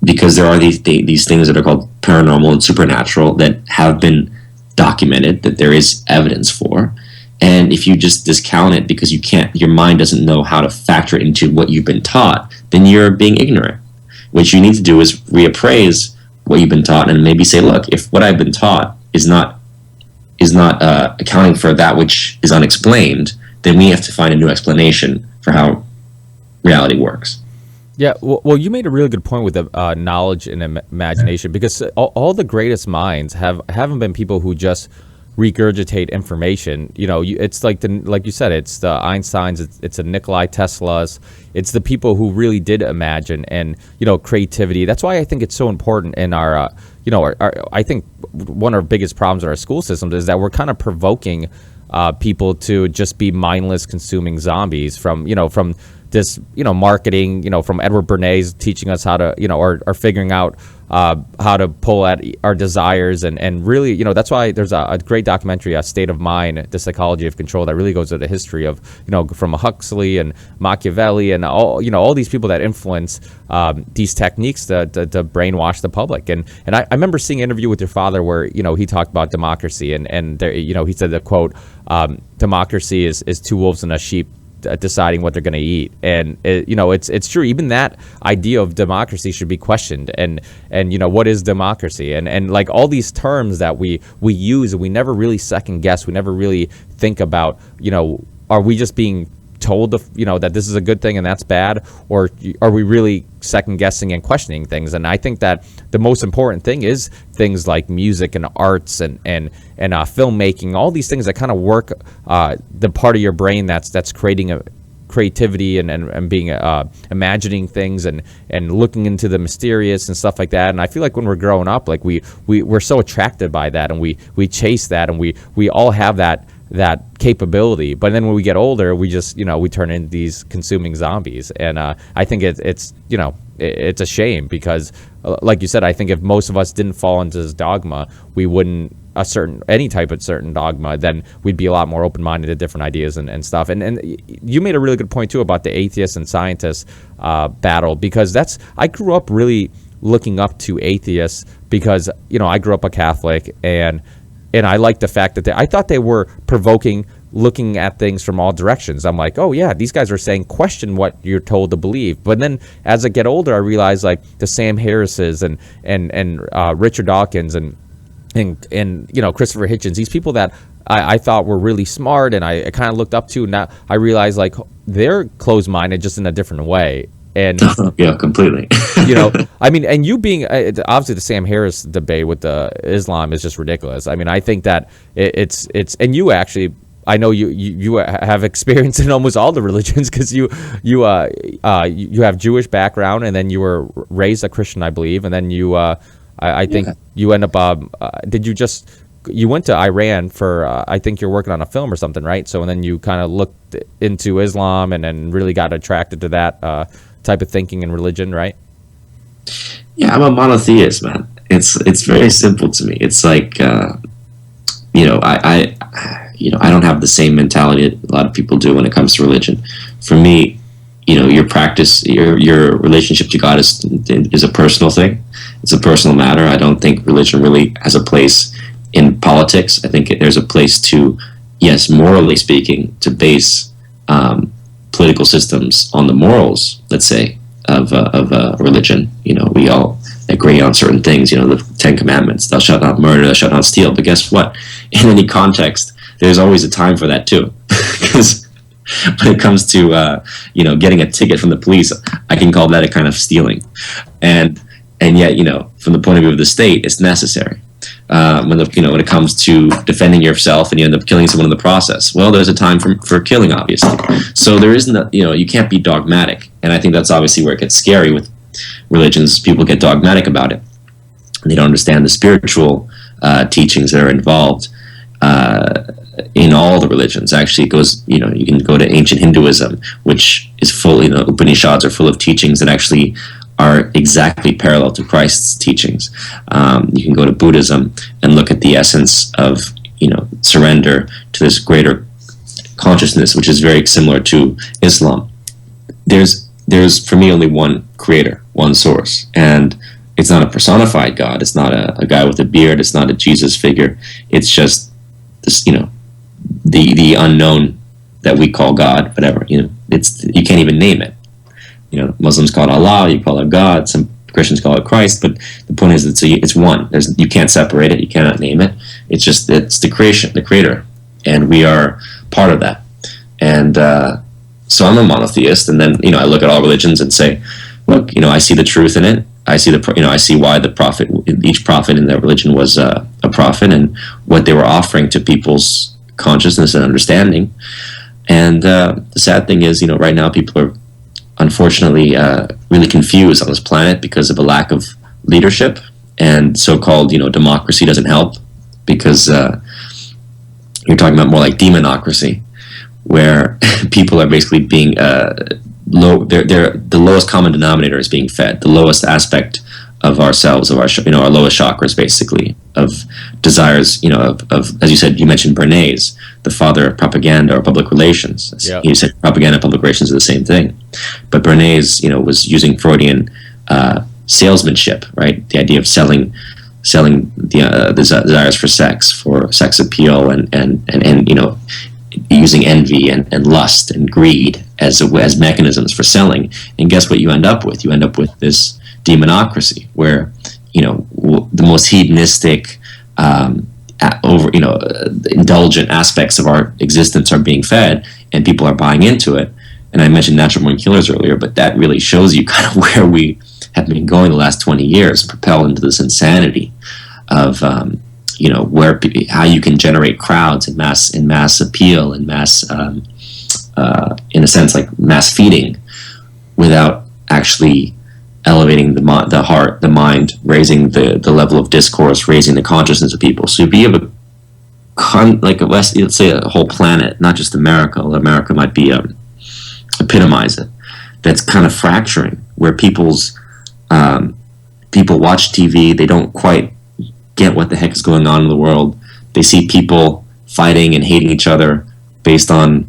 Because there are these things that are called paranormal and supernatural that have been documented, that there is evidence for. And if you just discount it because your mind doesn't know how to factor it into what you've been taught, then you're being ignorant. What you need to do is reappraise what you've been taught and maybe say, look, if what I've been taught is not accounting for that which is unexplained, then we have to find a new explanation for how reality works.
Yeah, well, you made a really good point with the knowledge and imagination, because all the greatest minds haven't been people who just regurgitate information. It's like you said, it's the Einsteins, it's the Nikolai Teslas, it's the people who really did imagine and creativity. That's why I think it's so important in our I think one of our biggest problems in our school systems is that we're kind of provoking people to just be mindless consuming zombies from this marketing, from Edward Bernays teaching us how to or figuring out how to pull at our desires and really that's why there's a great documentary, State of Mind: The Psychology of Control, that really goes into the history of from Huxley and Machiavelli and all these people that influence these techniques to brainwash the public. And I remember seeing an interview with your father where he talked about democracy and there, he said the quote, democracy is two wolves and a sheep deciding what they're going to eat. And it's true. Even that idea of democracy should be questioned. And what is democracy? And like all these terms that we use, and we never really second guess. We never really think about, are we just being told that this is a good thing and that's bad, or are we really second guessing and questioning things? And I think that the most important thing is things like music and arts and filmmaking, all these things that kind of work the part of your brain that's creating a creativity and being imagining things and looking into the mysterious and stuff like that. And I feel like when we're growing up, like we're so attracted by that, and we chase that, and we all have that capability. But then when we get older, we just we turn into these consuming zombies. And I think it's a shame, because like you said, I think if most of us didn't fall into this dogma, we wouldn't any type of certain dogma, then we'd be a lot more open-minded to different ideas and stuff. And you made a really good point too about the atheists and scientists battle, because I grew up really looking up to atheists, because I grew up a Catholic, and I liked the fact that I thought they were provoking, looking at things from all directions. I'm like, oh yeah, these guys are saying question what you're told to believe. But then as I get older, I realize like the Sam Harrises and Richard Dawkins and Christopher Hitchens, these people that I thought were really smart and I kind of looked up to. Now I realize like they're closed-minded, just in a different way. And
yeah, completely.
I mean, and you being obviously the Sam Harris debate with the Islam is just ridiculous. I mean, I think that it's and you actually, I know you have experience in almost all the religions, because you have Jewish background, and then you were raised a Christian, I believe, and then I think you end up you went to Iran for I think you're working on a film or something, right? So and then you kind of looked into Islam and then really got attracted to that type of thinking and religion, right?
Yeah, I'm a monotheist, man. It's very simple to me. It's like I don't have the same mentality that a lot of people do when it comes to religion. For me, your practice, your relationship to God is a personal thing. It's a personal matter. I don't think religion really has a place in politics. I think there's a place to, yes, morally speaking, to base political systems on the morals, let's say, of religion. We all agree on certain things. The 10 Commandments: thou shalt not murder, thou shalt not steal. But guess what? In any context, there's always a time for that too. Because when it comes to getting a ticket from the police, I can call that a kind of stealing, and yet from the point of view of the state, it's necessary. When it comes to defending yourself and you end up killing someone in the process, well, there's a time for killing, obviously. So there isn't you can't be dogmatic, and I think that's obviously where it gets scary with religions. People get dogmatic about it, and they don't understand the spiritual teachings that are involved. in all the religions. Actually, it goes, you can go to ancient Hinduism, which is full, Upanishads are full of teachings that actually are exactly parallel to Christ's teachings. You can go to Buddhism and look at the essence of, surrender to this greater consciousness, which is very similar to Islam. There's for me only one creator, one source, and it's not a personified God. It's not a guy with a beard. It's not a Jesus figure. It's just this, the unknown that we call God. Whatever, it's, you can't even name it. Muslims call it Allah. You call it God. Some Christians call it Christ. But the point is, it's one. You can't separate it. You cannot name it. It's the creation, the creator, and we are part of that. And so I'm a monotheist, and then I look at all religions and say, look, I see the truth in it. I see I see why each prophet in that religion was a prophet, and what they were offering to people's consciousness and understanding. And the sad thing is, right now people are unfortunately really confused on this planet because of a lack of leadership, and so-called democracy doesn't help, because you're talking about more like demonocracy, where people are basically being the lowest common denominator is being fed, the lowest aspect of ourselves, of our our lowest chakras, basically, of desires, of as you said, you mentioned Bernays, the father of propaganda or public relations.
Yeah.
You said propaganda and public relations are the same thing, but Bernays was using Freudian salesmanship, right? The idea of selling the desires for sex appeal, and using envy and lust and greed as mechanisms for selling. And guess what you end up with? You end up with this demonocracy, where the most hedonistic, indulgent aspects of our existence are being fed, and people are buying into it. And I mentioned natural born killers earlier, but that really shows you kind of where we have been going the last 20 years, propelled into this insanity of how you can generate crowds and mass appeal and mass in a sense like mass feeding, without actually elevating the heart, the mind, raising the level of discourse, raising the consciousness of people. So if you have let's say a whole planet, not just America. Well, America might be epitomize it. That's kind of fracturing, where people watch TV, they don't quite get what the heck is going on in the world. They see people fighting and hating each other based on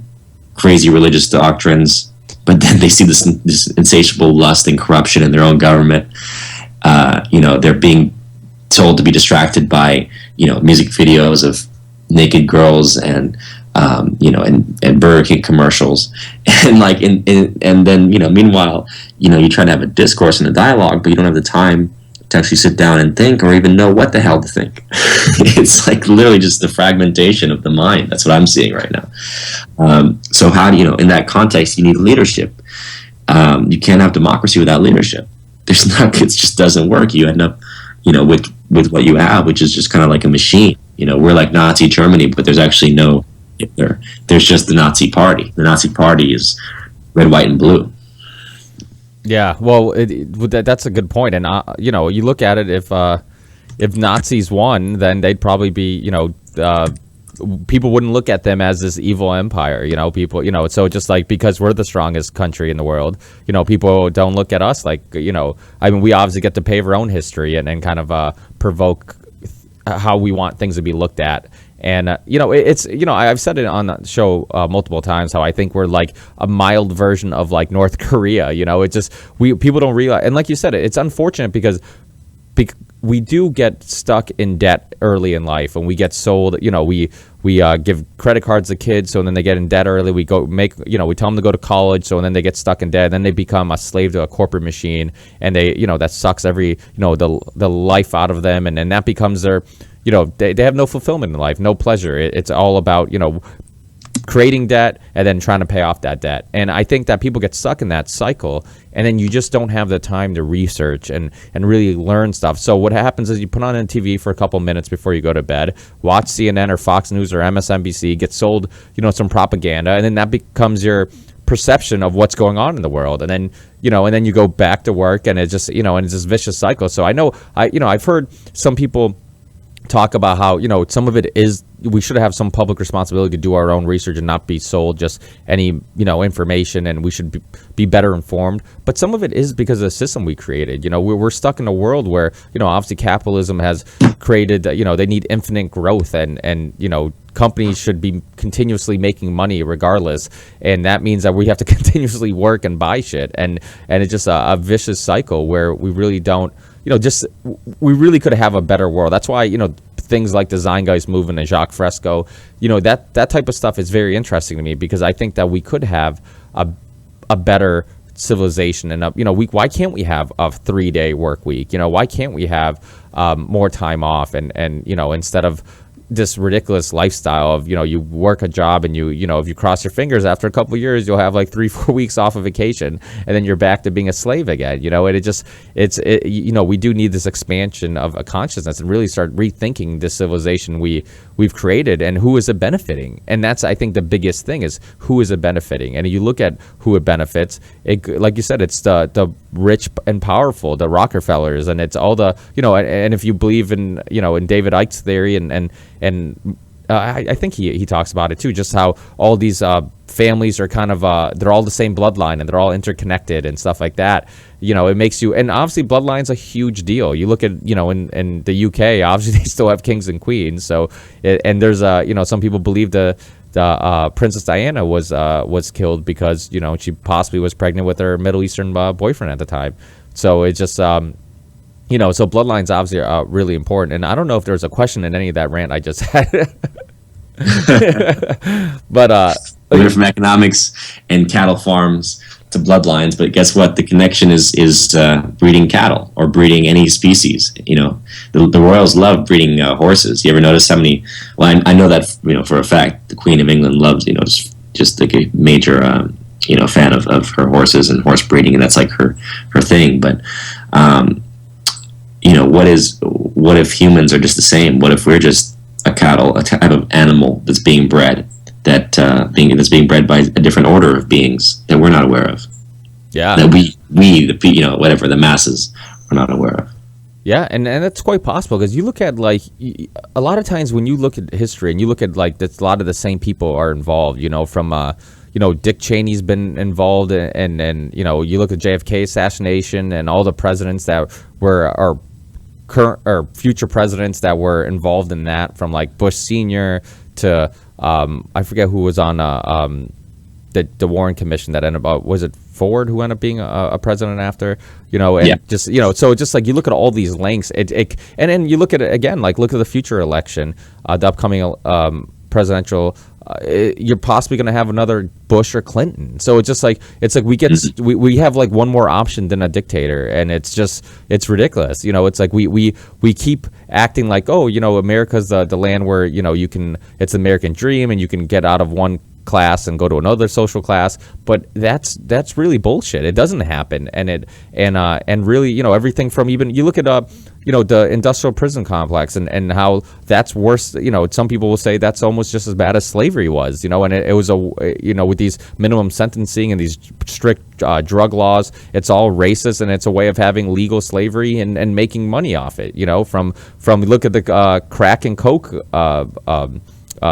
crazy religious doctrines, but then they see this insatiable lust and corruption in their own government. They're being told to be distracted by music videos of naked girls and Burger King commercials, and then meanwhile you try to have a discourse and a dialogue, but you don't have the time to actually sit down and think, or even know what the hell to think. It's like literally just the fragmentation of the mind. That's what I'm seeing right now. So how do in that context, you need leadership. You can't have democracy without leadership. It just doesn't work. You end up with what you have, which is just kind of like a machine. We're like Nazi Germany, but there's actually no Hitler. There's just the Nazi Party. The Nazi Party is red, white, and blue.
Yeah, well, that's a good point. And you look at it, if Nazis won, then they'd probably be, people wouldn't look at them as this evil empire. People, so just like, because we're the strongest country in the world, people don't look at us like, we obviously get to pave our own history and kind of provoke how we want things to be looked at. And, I've said it on the show multiple times, how I think we're like a mild version of like North Korea. It's just, people don't realize. And like you said, it's unfortunate because we do get stuck in debt early in life, and we get sold, we give credit cards to kids, so then they get in debt early. We tell them to go to college, so then they get stuck in debt. Then they become a slave to a corporate machine, and they, that sucks the life out of them. And then that becomes their, they have no fulfillment in life, no pleasure. It's all about, creating debt and then trying to pay off that debt. And I think that people get stuck in that cycle, and then you just don't have the time to research and really learn stuff. So what happens is you put on a TV for a couple minutes before you go to bed, watch CNN or Fox News or MSNBC, get sold, some propaganda, and then that becomes your perception of what's going on in the world. And then, and then you go back to work, and it's just, and it's this vicious cycle. So I know, I've heard some people talk about how, some of it is, we should have some public responsibility to do our own research and not be sold just any information, and we should be better informed. But some of it is because of the system we created. We're stuck in a world where obviously capitalism has created they need infinite growth, and companies should be continuously making money regardless, and that means that we have to continuously work and buy shit, and it's just a vicious cycle where we really don't we really could have a better world. That's why things like the Zeitgeist movement and Jacques Fresco, that type of stuff is very interesting to me, because I think that we could have a better civilization. And why can't we have a 3-day work week? Why can't we have more time off, and instead of this ridiculous lifestyle of you work a job and if you cross your fingers, after a couple of years you'll have like 3-4 weeks off of vacation, and then you're back to being a slave again. And we do need this expansion of a consciousness and really start rethinking this civilization we've created, and who is it benefiting. And that's, I think, the biggest thing is, who is it benefiting. And you look at who it benefits, like you said, it's the rich and powerful, the Rockefellers, and it's all the and if you believe in in David Icke's theory, and I think he talks about it too, just how all these families are kind of they're all the same bloodline, and they're all interconnected and stuff like that. It makes you, and obviously bloodline's a huge deal. You look at in the UK, obviously they still have kings and queens. So and there's some people believe the Princess Diana was killed because she possibly was pregnant with her Middle Eastern boyfriend at the time. So it's just so bloodlines obviously are really important. And I don't know if there's a question in any of that rant I just had. But
we went from economics and cattle farms to bloodlines, but guess what? The connection is breeding cattle or breeding any species. The royals love breeding horses. You ever notice how many? Well, I know that for a fact. The Queen of England loves just like a major fan of her horses and horse breeding, and that's like her thing. But what if humans are just the same? What if we're just a cattle, a type of animal that's being bred, that's being bred by a different order of beings that we're not aware of? Yeah, that we the masses are not aware of.
Yeah, and that's quite possible, because you look at a lot of times when you look at history and you look at that a lot of the same people are involved. From Dick Cheney's been involved, and you look at JFK assassination and all the presidents that were our current or future presidents that were involved in that, from like Bush Sr. to I forget who was on the Warren Commission that ended up, was it Ford who ended up being a president after, so just like you look at all these lengths, and then you look at it again, look at the future election, the upcoming presidential, you're possibly going to have another Bush or Clinton. So it's like we have like one more option than a dictator, and it's ridiculous. It's like we keep acting like, America's the land where it's the American dream, and you can get out of one class and go to another social class, but that's really bullshit. It doesn't happen, and really everything from, even you look at the industrial prison complex and how that's worse. Some people will say that's almost just as bad as slavery was. And it was with these minimum sentencing and these strict drug laws, it's all racist, and it's a way of having legal slavery and making money off it. From look at the crack and coke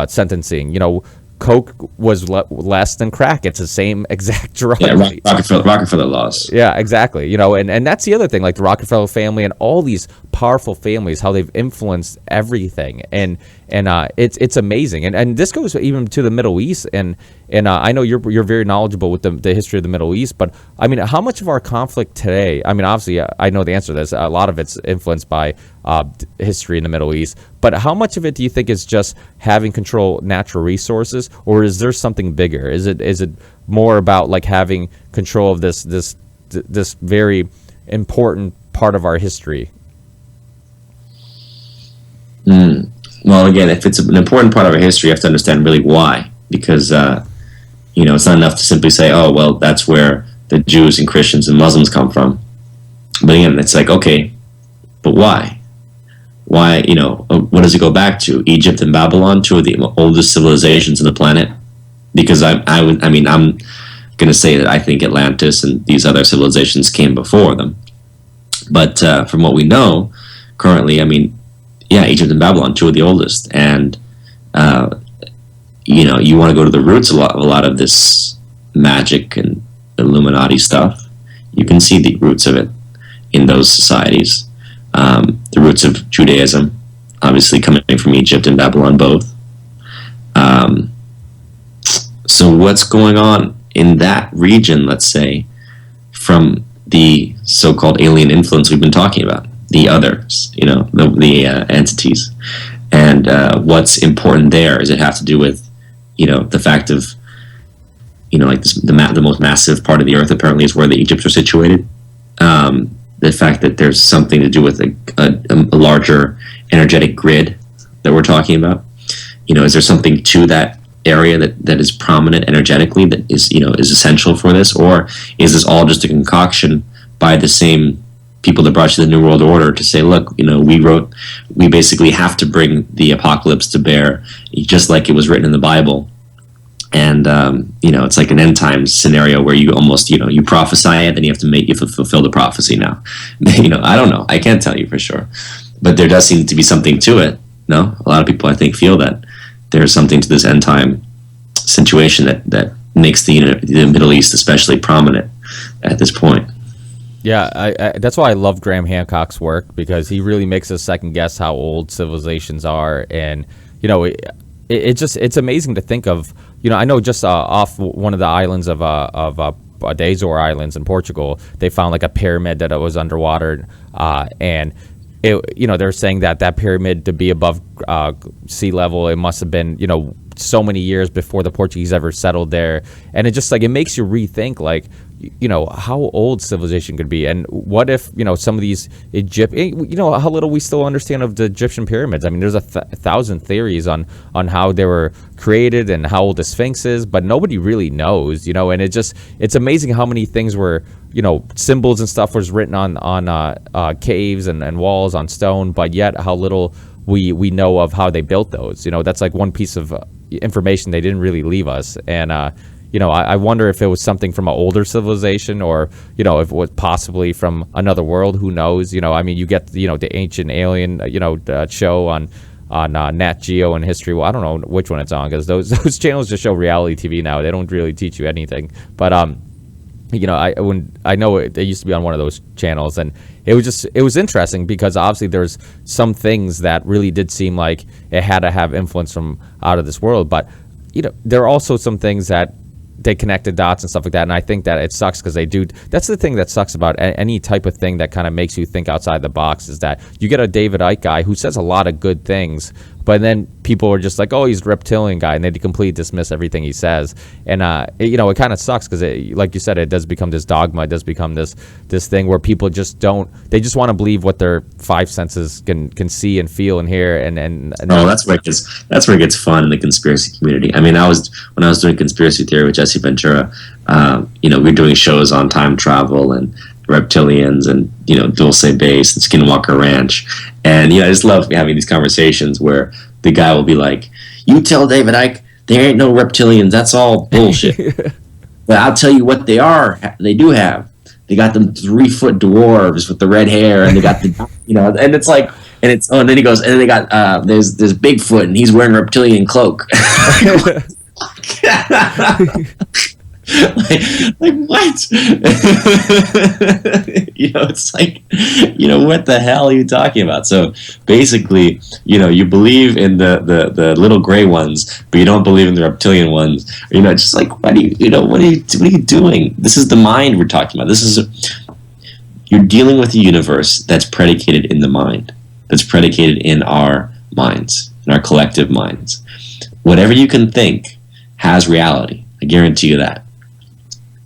sentencing. Coke was less than crack. It's the same exact drug.
Yeah, Rockefeller laws.
Yeah, exactly. And that's the other thing, like the Rockefeller family and all these powerful families, how they've influenced everything, and it's amazing. And this goes even to the Middle East, and I know you're very knowledgeable with the history of the Middle East, but I mean, how much of our conflict today? I mean, obviously, I know the answer to this. A lot of it's influenced by history in the Middle East, but how much of it do you think is just having control of natural resources, or is there something bigger? Is it more about like having control of this very important part of our history?
Well, again, if it's an important part of our history, you have to understand really why, because it's not enough to simply say, oh, well, that's where the Jews and Christians and Muslims come from. But again, it's like, okay, but why? Why, what does it go back to? Egypt and Babylon, two of the oldest civilizations on the planet? Because I'm going to say that I think Atlantis and these other civilizations came before them. But from what we know currently, Egypt and Babylon, two of the oldest. And You want to go to the roots of a lot of this magic and Illuminati stuff. You can see the roots of it in those societies. The roots of Judaism, obviously coming from Egypt and Babylon both. So what's going on in that region, let's say, from the so-called alien influence we've been talking about, the others, the entities, and what's important there? Does it have to do with, the fact of, like this, the most massive part of the earth apparently is where the Egypts are situated. The fact that there's something to do with a larger energetic grid that we're talking about. Is there something to that area that is prominent energetically that is essential for this, or is this all just a concoction by the same people that brought you the New World Order to say, look, we basically have to bring the apocalypse to bear, just like it was written in the Bible. And it's like an end times scenario where you almost you prophesy it, then you have to fulfill the prophecy now. I don't know, I can't tell you for sure, but there does seem to be something to it. No, a lot of people I think feel that there's something to this end time situation that makes the Middle East especially prominent at this point.
Yeah, I that's why I love Graham Hancock's work, because he really makes us second guess how old civilizations are, and it's amazing to think of. I know just off one of the islands of the Azore Islands in Portugal, they found like a pyramid that was underwater, and they're saying that pyramid to be above sea level, it must have been so many years before the Portuguese ever settled there, and it just like it makes you rethink like how old civilization could be, and what if some of these how little we still understand of the Egyptian pyramids. I mean, there's a thousand theories on how they were created and how old the Sphinx is, but nobody really knows, and it's amazing how many things were symbols and stuff was written on caves and walls on stone, but yet how little we know of how they built those. That's like one piece of information they didn't really leave us. And I wonder if it was something from an older civilization, or if it was possibly from another world. Who knows? I mean, you get the Ancient Alien show on Nat Geo and History. Well, I don't know which one it's on, because those channels just show reality TV now. They don't really teach you anything. But I know it used to be on one of those channels, and it was interesting because obviously there's some things that really did seem like it had to have influence from out of this world, but there are also some things that they connected dots and stuff like that, and I think that it sucks because they do. That's the thing that sucks about any type of thing that kind of makes you think outside the box, is that you get a David Icke guy who says a lot of good things, but then people are just like, oh, he's a reptilian guy, and they completely dismiss everything he says. And it kind of sucks because, like you said, it does become this dogma. It does become this thing where people just don't. They just want to believe what their five senses can see and feel and hear. And
that's where it gets fun in the conspiracy community. I mean, when I was doing conspiracy theory with Jesse Ventura, we were doing shows on time travel and reptilians and Dulce Base and Skinwalker Ranch, and I just love having these conversations where the guy will be like, you tell David Icke there ain't no reptilians, that's all bullshit. But I'll tell you what they do have. They got them 3-foot dwarves with the red hair, and they got the and it's like, and then he goes, and then they got there's Bigfoot, and he's wearing a reptilian cloak. like what? It's like, what the hell are you talking about? So basically, you believe in the little gray ones, but you don't believe in the reptilian ones. Just like, what are you doing? This is the mind we're talking about. You're dealing with a universe that's predicated in the mind, that's predicated in our minds, in our collective minds. Whatever you can think has reality. I guarantee you that.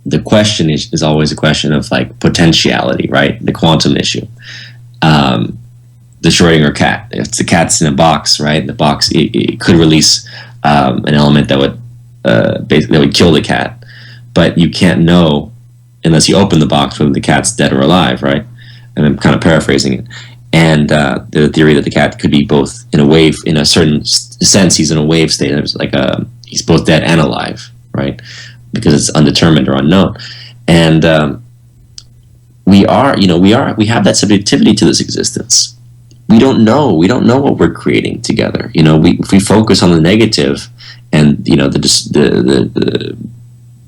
The question is always a question of like potentiality, right? The quantum issue. The Schrodinger cat. If the cat's in a box, right? The box it could release an element that would kill the cat, but you can't know unless you open the box whether the cat's dead or alive, right? And I'm kind of paraphrasing it. And the theory that the cat could be both in a certain sense, he's in a wave state. It's like he's both dead and alive, right? Because it's undetermined or unknown. And we have that subjectivity to this existence. we don't know. We don't know what we're creating together. If we focus on the negative, and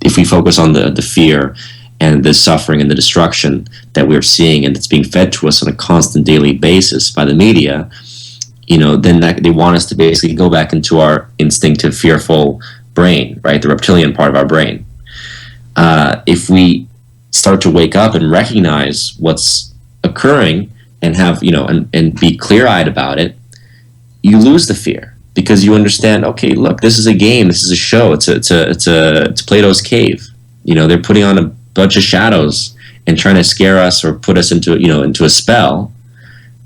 if we focus on the fear and the suffering and the destruction that we're seeing and that's being fed to us on a constant daily basis by the media, then they want us to basically go back into our instinctive, fearful brain, right? The reptilian part of our brain. If we start to wake up and recognize what's occurring and have, and be clear-eyed about it, you lose the fear because you understand, okay, look, this is a game, this is a show, it's Plato's cave. They're putting on a bunch of shadows and trying to scare us or put us into a spell,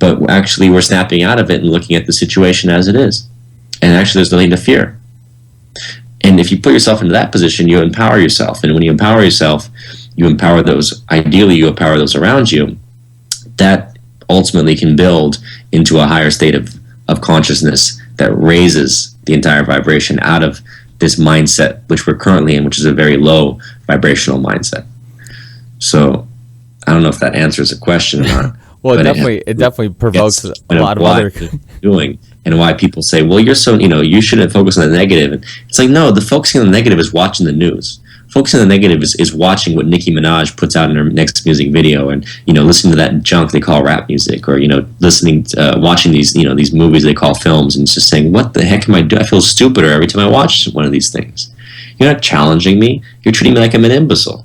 but actually we're snapping out of it and looking at the situation as it is. And actually there's nothing to fear. And if you put yourself into that position, you empower yourself. And when you empower yourself, you empower those around you. That ultimately can build into a higher state of consciousness that raises the entire vibration out of this mindset which we're currently in, which is a very low vibrational mindset. So I don't know if that answers a question or not.
Well, it definitely provokes a lot of other
doing, and why people say, well, you're so, you shouldn't focus on the negative. And it's like, no, the focusing on the negative is watching the news. Focusing on the negative is watching what Nicki Minaj puts out in her next music video, and listening to that junk they call rap music, or watching these movies they call films, and it's just saying, what the heck am I doing? I feel stupider every time I watch one of these things. You're not challenging me. You're treating me like I'm an imbecile.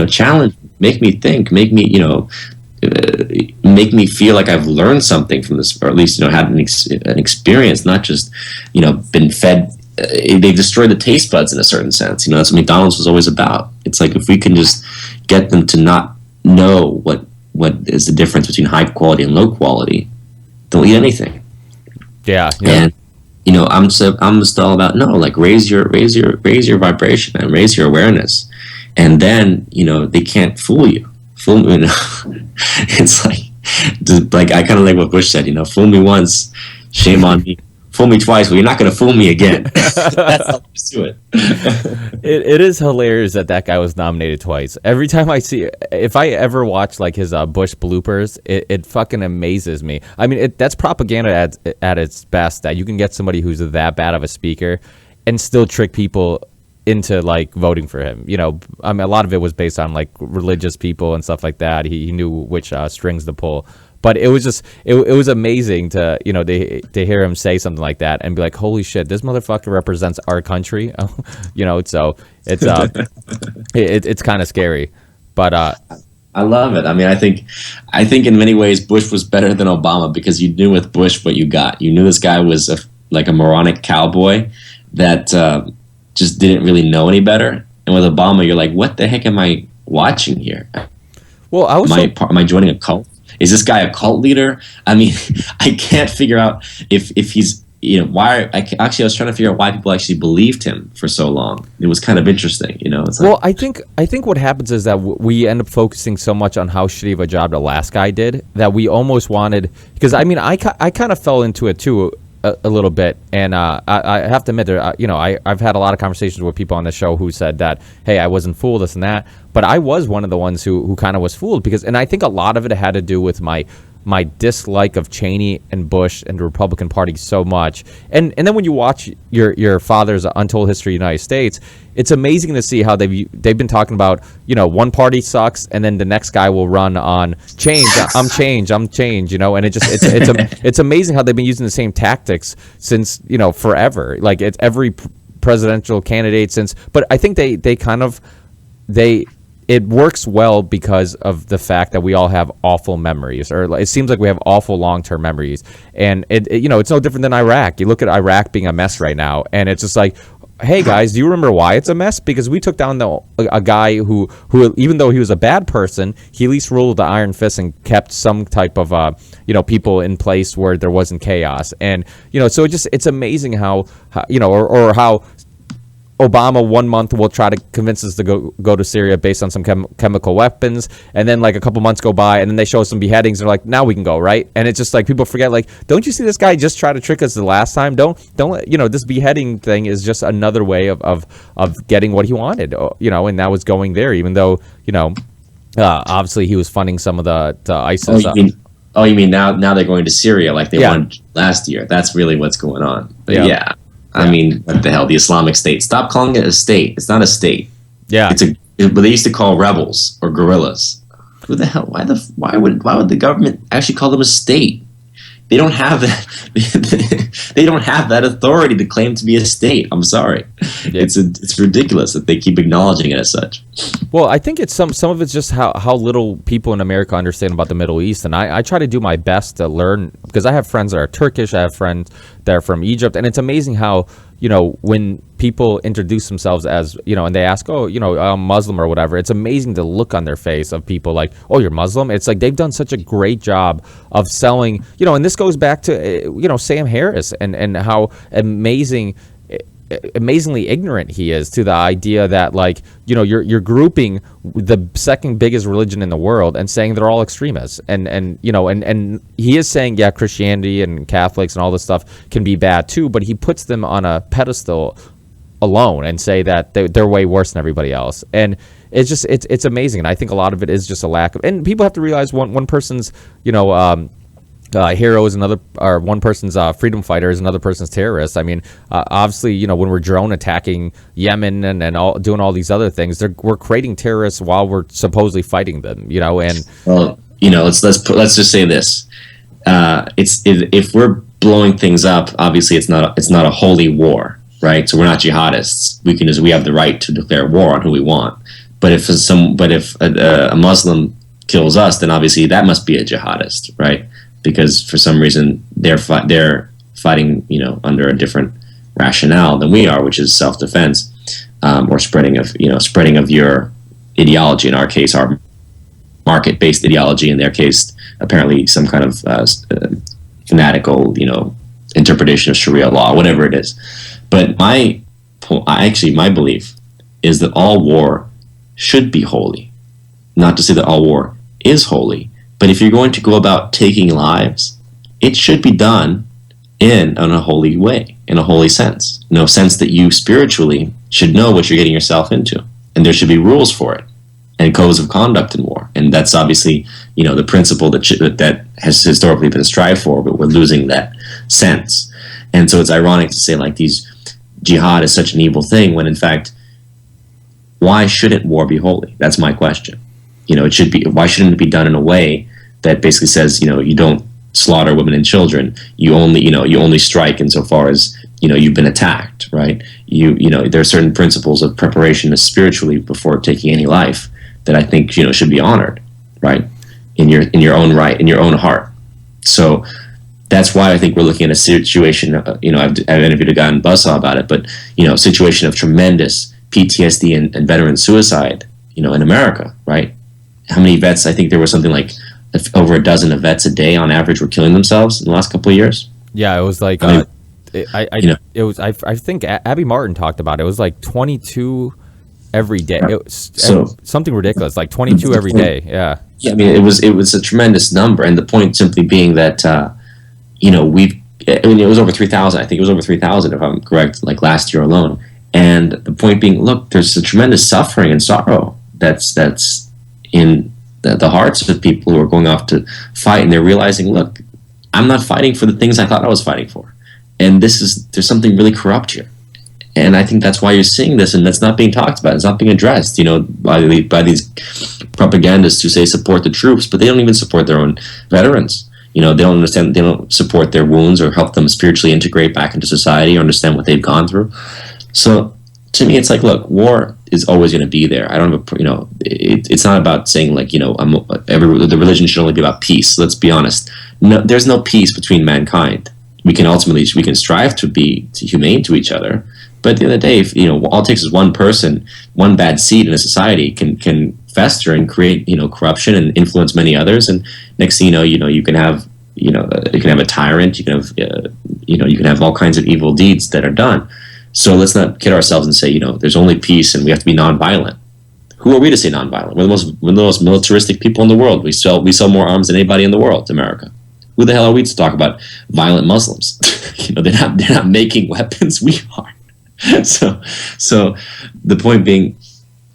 Challenge, make me think, make me feel like I've learned something from this, or at least had an experience, not just been fed. They destroy the taste buds in a certain sense. That's what McDonald's was always about. It's like, if we can just get them to not know what is the difference between high quality and low quality, they'll eat anything.
Yeah.
And I'm just all about, no, like, raise your vibration and raise your awareness, and then they can't fool you. It's like I kind of like what Bush said. Fool me once, shame on me. Fool me twice, well, you're not going to fool me again. That's how to do it.
It is hilarious that guy was nominated twice. Every time I see, if I ever watch like his Bush bloopers, it fucking amazes me. I mean, that's propaganda at its best, that you can get somebody who's that bad of a speaker and still trick people into like voting for him. I mean, a lot of it was based on like religious people and stuff like that. He knew which strings to pull. But it was just, it was amazing to, to hear him say something like that and be like, holy shit, this motherfucker represents our country. So it's, it's kind of scary, but,
I love it. I mean, I think in many ways Bush was better than Obama, because you knew with Bush what you got. You knew this guy was like a moronic cowboy that just didn't really know any better. And with Obama, you're like, what the heck am I watching here? Well, am I joining a cult? Is this guy a cult leader? I mean, I can't figure out if he's, why. I was trying to figure out why people actually believed him for so long. It was kind of interesting, It's like,
well, I think what happens is that we end up focusing so much on how shitty of a job the last guy did that we almost wanted, because I mean, I kind of fell into it too. A little bit, and I have to admit, I've had a lot of conversations with people on the show who said that, hey, I wasn't fooled, this and that, but I was one of the ones who kind of was fooled, and I think a lot of it had to do with my dislike of Cheney and Bush and the Republican Party so much, and then when you watch your father's Untold History of the United States, it's amazing to see how they've been talking about, one party sucks, and then the next guy will run on change. I'm change, and it's amazing how they've been using the same tactics since forever. Like, it's every presidential candidate since. But I think it works well because of the fact that we all have awful memories, or it seems like we have awful long-term memories, and it's no different than Iraq. You look at Iraq being a mess right now, and it's just like, hey guys, do you remember why it's a mess? Because we took down a guy who even though he was a bad person, he at least ruled the iron fist and kept some type of people in place where there wasn't chaos. And so it's amazing how or how Obama 1 month will try to convince us to go to Syria based on some chemical weapons, and then like a couple months go by, and then they show us some beheadings. They're like, now we can go, right? And it's just like, people forget, like, don't you see this guy just try to trick us the last time? Don't this beheading thing is just another way of getting what he wanted, and that was going there, even though obviously he was funding some of the ISIS.
Oh, you mean now they're going to Syria like they
Yeah.
wanted last year? That's really what's going on. But
Yeah.
yeah, I mean, what the hell? The Islamic State. Stop calling it a state. It's not a state.
Yeah.
But they used to call rebels or guerrillas. Who the hell? Why would the government actually call them a state? They don't have that. They don't have that authority to claim to be a state. I'm sorry.
Yeah.
It's ridiculous that they keep acknowledging it as such.
Well, I think it's some of it's just how little people in America understand about the Middle East, and I try to do my best to learn, because I have friends that are Turkish, I have friends that are from Egypt, and it's amazing how, you know, when people introduce themselves as, you know, and they ask, oh, you know, I'm Muslim or whatever, it's amazing the look on their face of people like, oh, you're Muslim? It's like they've done such a great job of selling, you know, and this goes back to, you know, Sam Harris and how amazingly ignorant he is to the idea that, like, you know, you're grouping the second biggest religion in the world and saying they're all extremists, and you know, and he is saying, yeah, Christianity and Catholics and all this stuff can be bad too, but he puts them on a pedestal alone and say that they're way worse than everybody else. And it's just it's amazing, and I think a lot of it is just a lack of, and people have to realize one person's, you know, hero is another, or one person's freedom fighter is another person's terrorist. I mean, obviously, you know, when we're drone attacking Yemen and all, doing all these other things, we're creating terrorists while we're supposedly fighting them. You know, and
well, you know, let's just say this: if we're blowing things up, obviously it's not a holy war, right? So we're not jihadists. We have the right to declare war on who we want. But if a Muslim kills us, then obviously that must be a jihadist, right? Because for some reason they're fighting, you know, under a different rationale than we are, which is self-defense, or spreading of your ideology. In our case, our market-based ideology. In their case, apparently some kind of fanatical, you know, interpretation of Sharia law, whatever it is. But my belief is that all war should be holy. Not to say that all war is holy, but if you're going to go about taking lives, it should be done in a holy way, in a holy sense. In a sense that you spiritually should know what you're getting yourself into. And there should be rules for it and codes of conduct in war. And that's obviously, you know, the principle that has historically been strived for, but we're losing that sense. And so it's ironic to say, like, jihad is such an evil thing, when in fact, why shouldn't war be holy? That's my question. You know, why shouldn't it be done in a way that basically says, you know, you don't slaughter women and children. You only strike insofar as, you know, you've been attacked, right? You know, there are certain principles of preparation spiritually before taking any life that I think, you know, should be honored, right? In your own right, in your own heart. So that's why I think we're looking at a situation, you know, I've interviewed a guy on Buzzsaw about it, but, you know, a situation of tremendous PTSD and veteran suicide, you know, in America, right? How many vets? I think there was something like over a dozen of vets a day on average were killing themselves in the last couple of years.
Yeah, it was like,
I
think Abby Martin talked about it. It was like 22 every day. It was something ridiculous, like 22 every day. Yeah.
Yeah, I mean, it was a tremendous number, and the point simply being that, you know, it was over 3,000. I think it was over 3,000, if I'm correct, like last year alone. And the point being, look, there's a tremendous suffering and sorrow that's in the hearts of people who are going off to fight, and they're realizing, look, I'm not fighting for the things I thought I was fighting for, and there's something really corrupt here. And I think that's why you're seeing this, and that's not being talked about. It's not being addressed, you know, by these propagandists who say support the troops, but they don't even support their own veterans. You know, they don't understand, they don't support their wounds or help them spiritually integrate back into society or understand what they've gone through. So to me, it's like, look, war is always going to be there. I don't have you know, it's not about saying, like, you know, the religion should only be about peace. Let's be honest. No, there's no peace between mankind. We can strive to be humane to each other, but at the end of the day, if, you know, all it takes is one person, one bad seed in a society can fester and create, you know, corruption and influence many others. And next thing you know, you can have a tyrant, you can have all kinds of evil deeds that are done. So let's not kid ourselves and say, you know, there's only peace and we have to be nonviolent. Who are we to say nonviolent? We're the most militaristic people in the world. We sell more arms than anybody in the world, America. Who the hell are we to talk about violent Muslims? You know, they're not making weapons. We are. So the point being,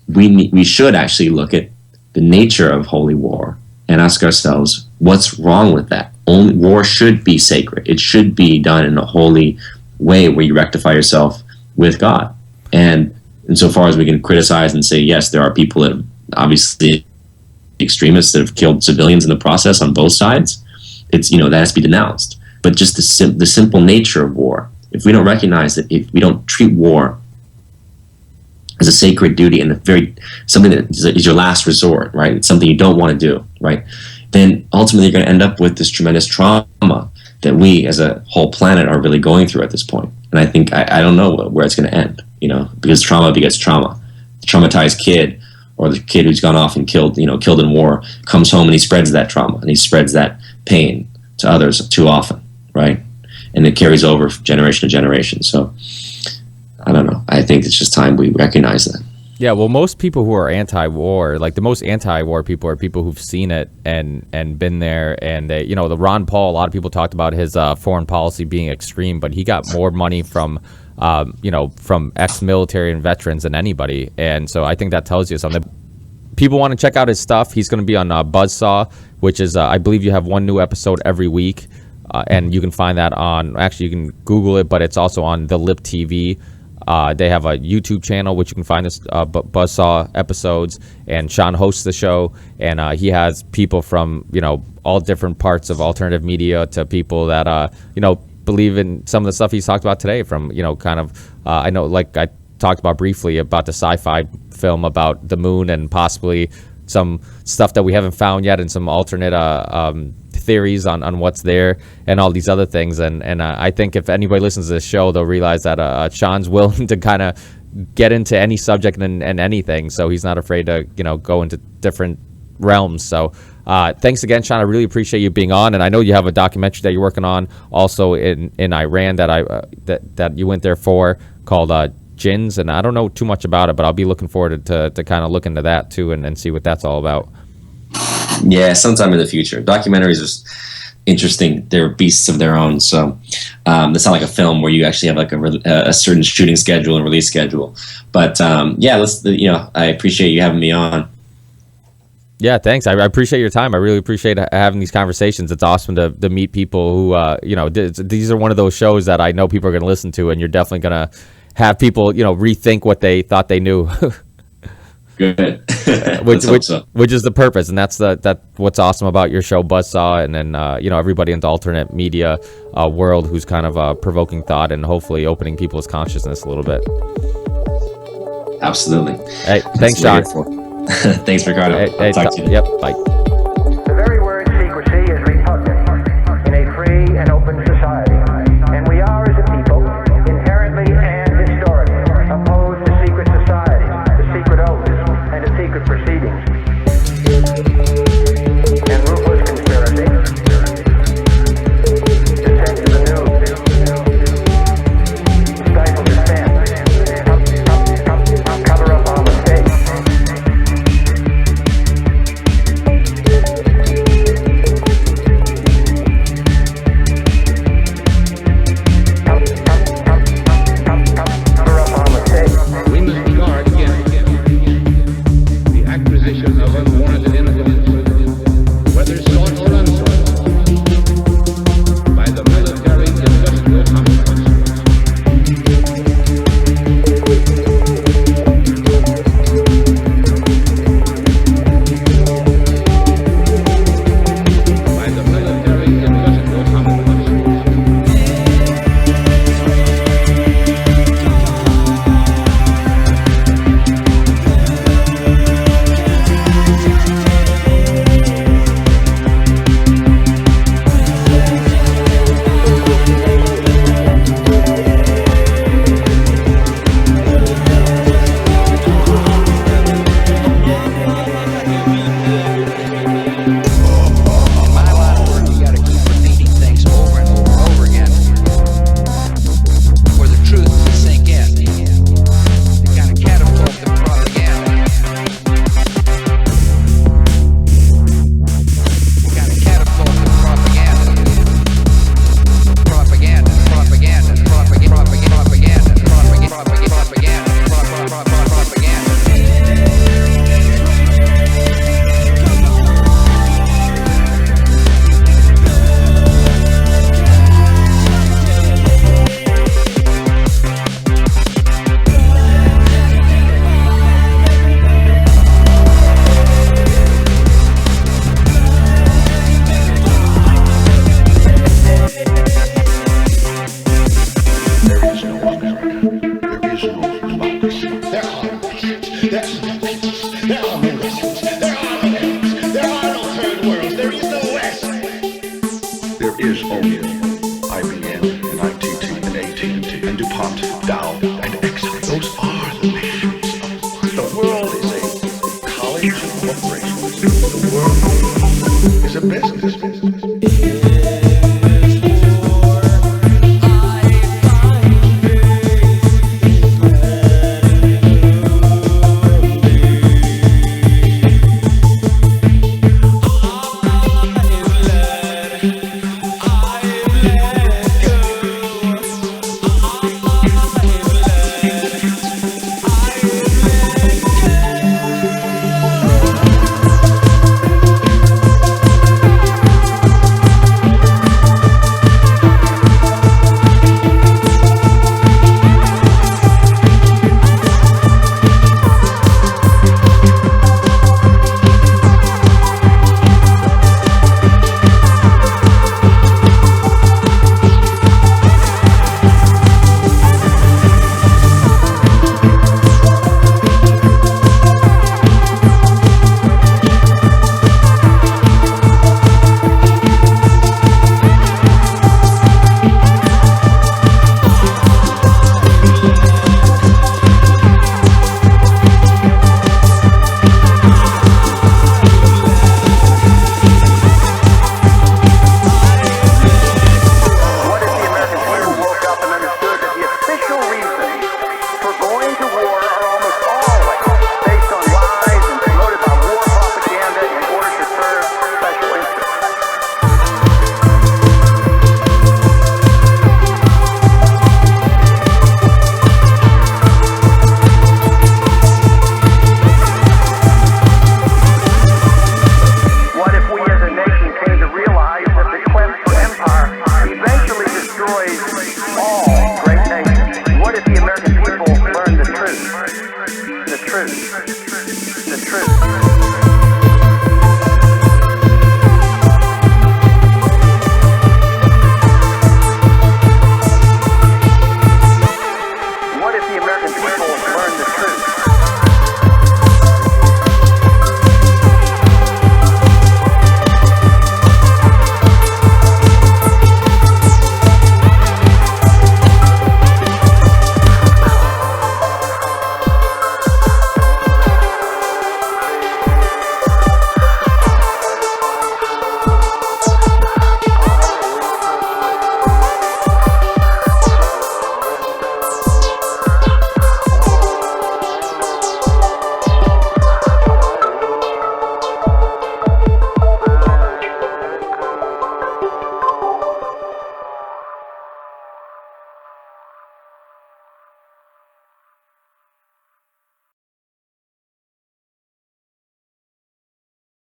we should actually look at the nature of holy war and ask ourselves, what's wrong with that? Only war should be sacred. It should be done in a holy way where you rectify yourself with God. And insofar as we can criticize and say, yes, there are people that obviously extremists that have killed civilians in the process on both sides, it's, that has to be denounced. But just the simple nature of war, if we don't recognize that, if we don't treat war as a sacred duty and something that is your last resort, right? It's something you don't want to do, right? Then ultimately you're going to end up with this tremendous trauma that we as a whole planet are really going through at this point. And I think, I don't know where it's going to end, because trauma begets trauma. The traumatized kid, or the kid who's gone off and killed in war, comes home and he spreads that trauma and he spreads that pain to others too often, right? And it carries over generation to generation. So I don't know. I think it's just time we recognize that.
Yeah, well, most people who are anti-war, like the most anti-war people, are people who've seen it and been there. And they, the Ron Paul, a lot of people talked about his foreign policy being extreme, but he got more money from from ex-military and veterans than anybody. And so I think that tells you something. People want to check out his stuff. He's going to be on Buzzsaw, which is, I believe you have one new episode every week. And you can find that on, actually you can Google it, but it's also on the Lip TV. They have a YouTube channel, which you can find this Buzzsaw episodes, and Sean hosts the show, and he has people from, all different parts of alternative media to people that, believe in some of the stuff he's talked about today from, I know, like I talked about briefly about the sci-fi film about the moon and possibly some stuff that we haven't found yet and some alternate theories on what's there and all these other things. And I think if anybody listens to this show, they'll realize that Sean's willing to kind of get into any subject and anything. So he's not afraid to, go into different realms. So thanks again, Sean. I really appreciate you being on. And I know you have a documentary that you're working on also in Iran that you went there for, called Jinns. And I don't know too much about it, but I'll be looking forward to kind of look into that too and see what that's all about.
Yeah, sometime in the future. Documentaries are interesting. They're beasts of their own. So it's not like a film where you actually have like a certain shooting schedule and release schedule. But I appreciate you having me on.
Yeah, thanks. I appreciate your time. I really appreciate having these conversations. It's awesome to meet people who, these are one of those shows that I know people are going to listen to, and you're definitely going to have people, rethink what they thought they knew.
Good.
which is the purpose, and that's what's awesome about your show Buzzsaw, and then everybody in the alternate media world who's kind of provoking thought and hopefully opening people's consciousness a little bit.
Absolutely.
Hey, thanks, Sean.
Thanks, Ricardo.
Hey,
talk to you.
Yep, bye.
The very word secrecy is repugnant in a free and open society, and we are, as a people, inherently and historically opposed to secret societies, to secret oaths, and to secret proceedings. And ruthless conspiracy to censor the news, stifle dissent, cover up our mistakes.
There are miracles. There are no heavens. There are no third worlds. There is no West.
There is only IBM and ITT and AT&T and DuPont, Dow and Exxon. Those are the nations. The world is a college of corporations. The world is a business.
The truth.